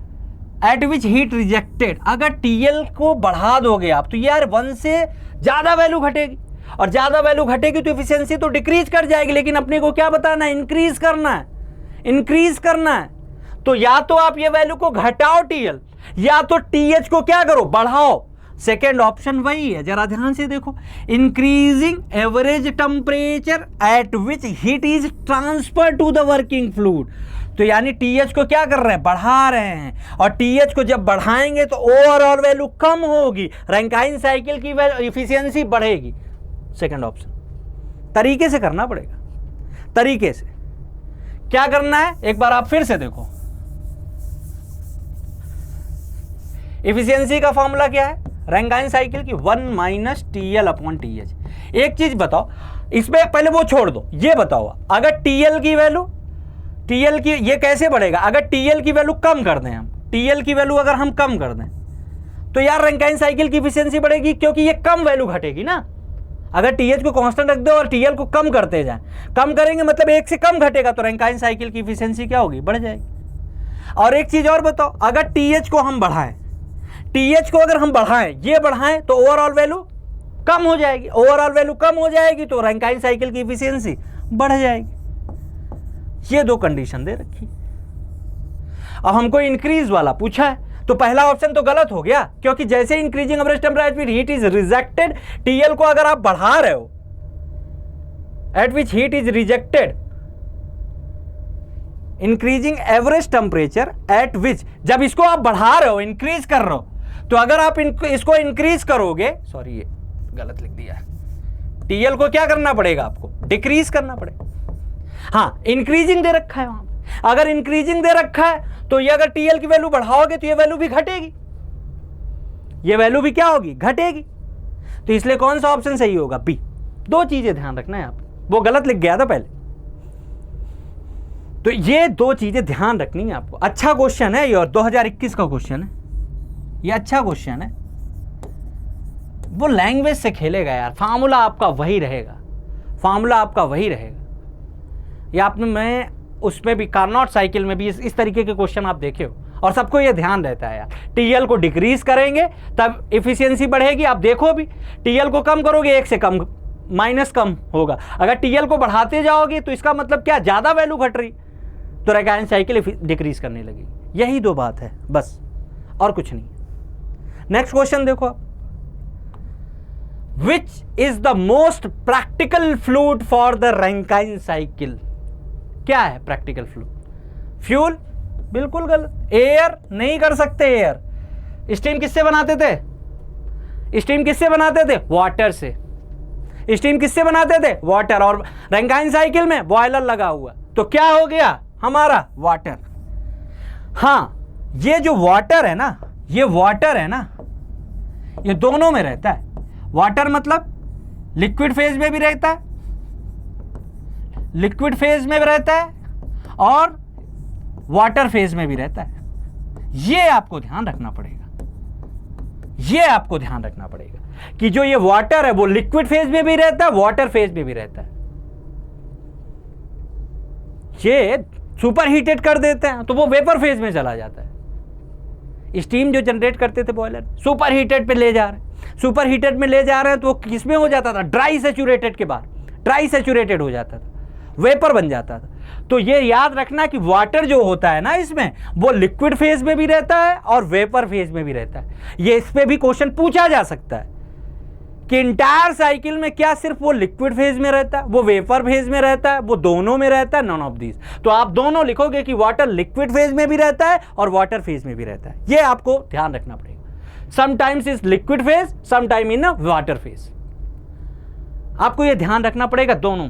at which heat rejected, अगर TL को बढ़ा दोगे आप तो यार 1 से ज्यादा वैल्यू घटेगी, और ज्यादा वैल्यू घटेगी तो एफिशिएंसी तो डिक्रीज कर जाएगी, लेकिन अपने को क्या बताना है, इंक्रीज करना है, इंक्रीज करना है। तो या तो आप ये वैल्यू को घटाओ TL, या तो TH को क्या करो बढ़ाओ, सेकेंड ऑप्शन वही है, जरा ध्यान से देखो, increasing average temperature at which heat is transfer to the working fluid. तो यानी टीएच को क्या कर रहे हैं, बढ़ा रहे हैं, और टीएच को जब बढ़ाएंगे तो ओवरऑल वैल्यू कम होगी, रैंकाइन साइकिल की इफिशियंसी बढ़ेगी। सेकेंड ऑप्शन, तरीके से करना पड़ेगा, तरीके से क्या करना है एक बार आप फिर से देखो। इफिशियंसी का फॉर्मूला क्या है रैंकाइन साइकिल की, 1 - TL/TH। एक चीज बताओ, इसमें पहले वो छोड़ दो, ये बताओ अगर TL की वैल्यू, TL की ये कैसे बढ़ेगा, अगर TL की वैल्यू कम कर दें हम, TL की वैल्यू अगर हम कम कर दें तो यार रैंकाइन साइकिल की इफिशियंसी बढ़ेगी, क्योंकि ये कम वैल्यू घटेगी ना। अगर TH को कांस्टेंट रख दो और TL को कम करते जाएं, कम करेंगे मतलब 1 से कम घटेगा, तो रैंकाइन साइकिल की इफिशियंसी क्या होगी, बढ़ जाएगी। और एक चीज और बताओ, अगर TH को हम बढ़ाएं, TH को अगर हम बढ़ाएं, ये बढ़ाएं तो ओवरऑल वैल्यू कम हो जाएगी, ओवरऑल वैल्यू कम हो जाएगी तो रैंकाइन साइकिल की इफिशियंसी बढ़ जाएगी। ये दो कंडीशन दे रखी। अब हमको इंक्रीज वाला पूछा है, तो पहला ऑप्शन तो गलत हो गया, क्योंकि जैसे increasing average temperature heat is rejected, TL को अगर आप बढ़ा रहे हो, eight which heat is rejected, increasing average temperature at विच, जब इसको आप बढ़ा रहे हो, इंक्रीज कर रहे हो, तो अगर आप इसको इंक्रीज करोगे, सॉरी ये गलत लिख दिया है, TL को क्या करना पड़ेगा, आपको डिक्रीज करना पड़ेगा। हाँ, इंक्रीजिंग दे रखा है वहां, अगर इंक्रीजिंग दे रखा है तो ये अगर TL की वैल्यू बढ़ाओगे तो ये वैल्यू भी घटेगी, ये वैल्यू भी क्या होगी, घटेगी। तो इसलिए कौन सा ऑप्शन सही होगा, बी। दो चीजें ध्यान रखना है आप, वो गलत लिख गया था पहले, तो ये दो चीजें ध्यान रखनी है आपको। अच्छा क्वेश्चन है ये, और 2021 का क्वेश्चन है ये, अच्छा क्वेश्चन है। वो लैंग्वेज से खेलेगा यार, फार्मूला आपका वही रहेगा, फार्मूला आपका वही रहेगा। या आपने, मैं उसमें भी कार्नोट साइकिल में भी इस तरीके के क्वेश्चन आप देखे हो, और सबको ये ध्यान रहता है यार, TL को डिक्रीज करेंगे तब इफिशियंसी बढ़ेगी। आप देखो भी, TL को कम करोगे 1 से कम, माइनस कम होगा, अगर TL को बढ़ाते जाओगे तो इसका मतलब क्या, ज्यादा वैल्यू घट रही, तो रैंकाइन साइकिल डिक्रीज करने लगी। यही दो बात है बस, और कुछ नहीं। नेक्स्ट क्वेश्चन देखो आप, which is the most practical fluid for the Rankine cycle. क्या है प्रैक्टिकल फ्लूइड, फ्यूल, बिल्कुल गलत। एयर, नहीं कर सकते एयर। स्टीम किससे बनाते थे, स्टीम किससे बनाते थे, वाटर से। स्टीम किससे बनाते थे, वाटर, और रैंकाइन साइकिल में बॉयलर लगा हुआ, तो क्या हो गया हमारा, वाटर। हाँ, ये जो वाटर है ना, ये वाटर है ना, ये दोनों में रहता है। वाटर मतलब लिक्विड फेज में भी रहता है, लिक्विड फेज में भी रहता है और वाटर फेज में भी रहता है। ये आपको ध्यान रखना पड़ेगा, ये आपको ध्यान रखना पड़ेगा कि जो ये वाटर है वो लिक्विड फेज में भी रहता है, वाटर फेज में भी रहता है। ये सुपर हीटेड कर देते हैं तो वो वेपर फेज में चला जाता है। स्टीम जो जनरेट करते थे बॉयलर, सुपर हीटेड पे ले जा रहे हैं, सुपर हीटेड में ले जा रहे हैं, तो वो किसमें हो जाता था, ड्राई सैचुरेटेड के बाद ड्राई सैचुरेटेड हो जाता था, वेपर बन जाता था। तो ये याद रखना कि वाटर जो होता है ना, इसमें वो लिक्विड फेज में भी रहता है और वेपर फेज में भी रहता है। ये इस पे भी क्वेश्चन पूछा जा सकता है कि इंटायर साइकिल में क्या सिर्फ वो लिक्विड फेज में रहता है, वो वेपर फेज में रहता है, वो दोनों में रहता है, नॉन ऑफ दीज। तो आप दोनों लिखोगे कि वाटर लिक्विड फेज में भी रहता है और वाटर फेज में भी रहता है। ये आपको ध्यान रखना पड़ेगा, sometimes is liquid phase, sometime in water phase. आपको ये ध्यान रखना पड़ेगा दोनों।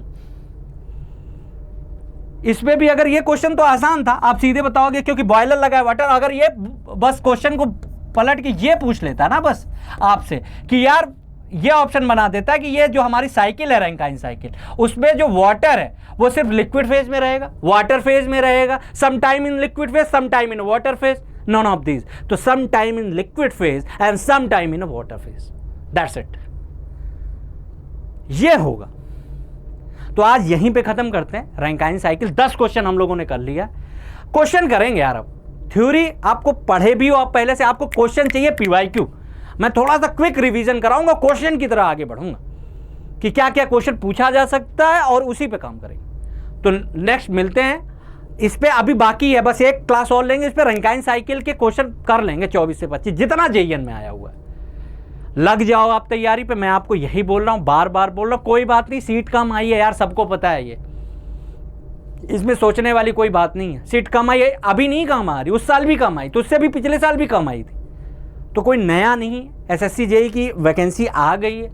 इसमें भी अगर ये क्वेश्चन तो आसान था, आप सीधे बताओगे क्योंकि बॉयलर लगा है वाटर। अगर ये बस क्वेश्चन को पलट के ये पूछ लेता ना बस आपसे कि यार ये ऑप्शन बना देता है कि ये जो हमारी साइकिल है रैंकाइन साइकिल, उसमें जो वाटर है वो सिर्फ लिक्विड फेज में रहेगा, वाटर फेज में रहेगा, some time in liquid phase, some time in water phase, none of these. तो some time in liquid phase and some time in water phase, that's it. ये होगा। तो आज यहीं पे खत्म करते हैं रैंकाइन साइकिल। 10 क्वेश्चन हम लोगों ने कर लिया। क्वेश्चन करेंगे यार, अब थ्योरी आपको पढ़े भी हो आप पहले से, आपको क्वेश्चन चाहिए PYQ। मैं थोड़ा सा क्विक रिवीजन कराऊंगा, क्वेश्चन की तरह आगे बढ़ूंगा कि क्या क्या क्वेश्चन पूछा जा सकता है और उसी पे काम करेंगे। तो नेक्स्ट मिलते हैं। इस पे अभी बाकी है, बस एक क्लास और लेंगे, इस पे रैंकाइन साइकिल के क्वेश्चन कर लेंगे 24 से 25, जितना JEN में आया हुआ है। लग जाओ आप तैयारी पे, मैं आपको यही बोल रहा हूँ, बार बार बोल रहा हूँ। कोई बात नहीं, सीट कम आई है यार, सबको पता है, ये इसमें सोचने वाली कोई बात नहीं है। सीट कम आई है, अभी नहीं कम आ रही, उस साल भी कम आई, तो उससे भी पिछले साल भी कम आई थी, तो कोई नया नहीं। एसएससी जेईई की वैकेंसी आ गई है,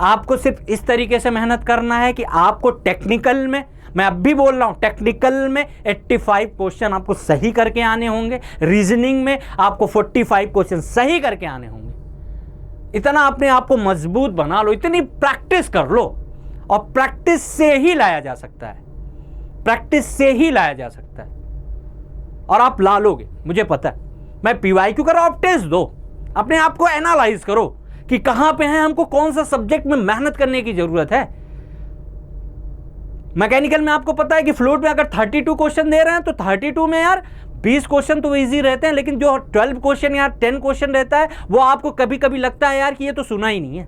आपको सिर्फ इस तरीके से मेहनत करना है कि आपको टेक्निकल में, मैं अब भी बोल रहा हूँ, टेक्निकल में 85 क्वेश्चन आपको सही करके आने होंगे, रीजनिंग में आपको 45 क्वेश्चन सही करके आने होंगे। इतना अपने आप को मजबूत बना लो, इतनी प्रैक्टिस कर लो, और प्रैक्टिस से ही लाया जा सकता है, प्रैक्टिस से ही लाया जा सकता है, और आप ला लोगे, मुझे पता है। मैं पीवाईक्यू कर रहा हूं, आप टेस्ट दो, अपने आप को एनालाइज करो कि कहां पे है, हमको कौन सा सब्जेक्ट में मेहनत करने की जरूरत है। मैकेनिकल में आपको पता है कि फ्लूइड में अगर 32 क्वेश्चन दे रहे हैं तो 32 में यार 20 क्वेश्चन तो इजी रहते हैं, लेकिन जो 12 क्वेश्चन या 10 क्वेश्चन रहता है वो आपको कभी कभी लगता है यार कि ये तो सुना ही नहीं है।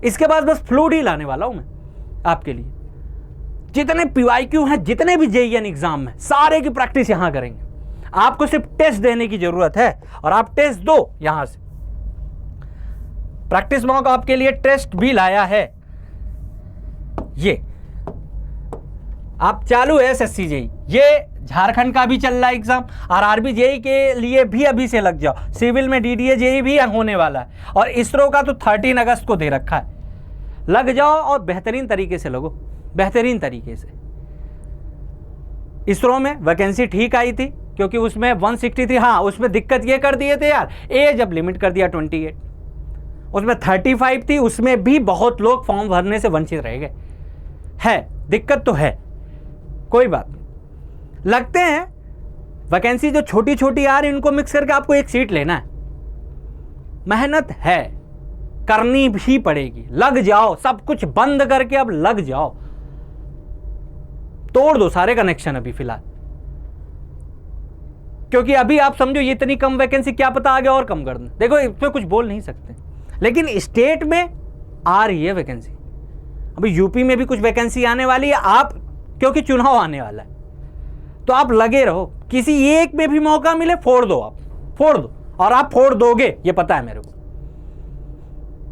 इसके बाद बस फ्लूइड ही लाने वाला हूं मैं आपके लिए। जितने पीवाईक्यू हैं, जितने भी जेईएन एग्जाम हैं, सारे की प्रैक्टिस यहां करेंगे। आपको सिर्फ टेस्ट देने की जरूरत है, और आप टेस्ट दो। यहां से प्रैक्टिस मॉक आपके लिए टेस्ट भी लाया है, ये आप चालू है एसएससी जेईई, ये झारखंड का भी चल रहा है एग्जाम, और आरआरबी जेईई के लिए भी अभी से लग जाओ। सिविल में डीडीए जेईई भी होने वाला है, और इसरो का तो 13 अगस्त को दे रखा है। लग जाओ और बेहतरीन तरीके से लगो, बेहतरीन तरीके से। इसरो में वैकेंसी ठीक आई थी, क्योंकि उसमें 163, हाँ उसमें दिक्कत ये कर दिए थे यार, एज अब लिमिट कर दिया 28, उसमें 35 थी, उसमें भी बहुत लोग फॉर्म भरने से वंचित रह गए। है दिक्कत तो है, कोई बात नहीं। लगते हैं वैकेंसी जो छोटी छोटी आ रही, इनको मिक्स करके आपको एक सीट लेना है। मेहनत है, करनी भी पड़ेगी, लग जाओ, सब कुछ बंद करके अब लग जाओ, तोड़ दो सारे कनेक्शन अभी फिलहाल। क्योंकि अभी आप समझो ये इतनी कम वैकेंसी, क्या पता आगे और कम कर दें। देखो इसमें कुछ बोल नहीं सकते, लेकिन स्टेट में आ रही है वैकेंसी, अभी यूपी में भी कुछ वैकेंसी आने वाली है। आप क्योंकि चुनाव आने वाला है, तो आप लगे रहो, किसी एक में भी मौका मिले फोड़ दो, आप फोड़ दो, और आप फोड़ दोगे, ये पता है मेरे को।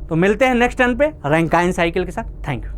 तो मिलते हैं नेक्स्ट टर्न पे रैंकाइन साइकिल के साथ। Thank you.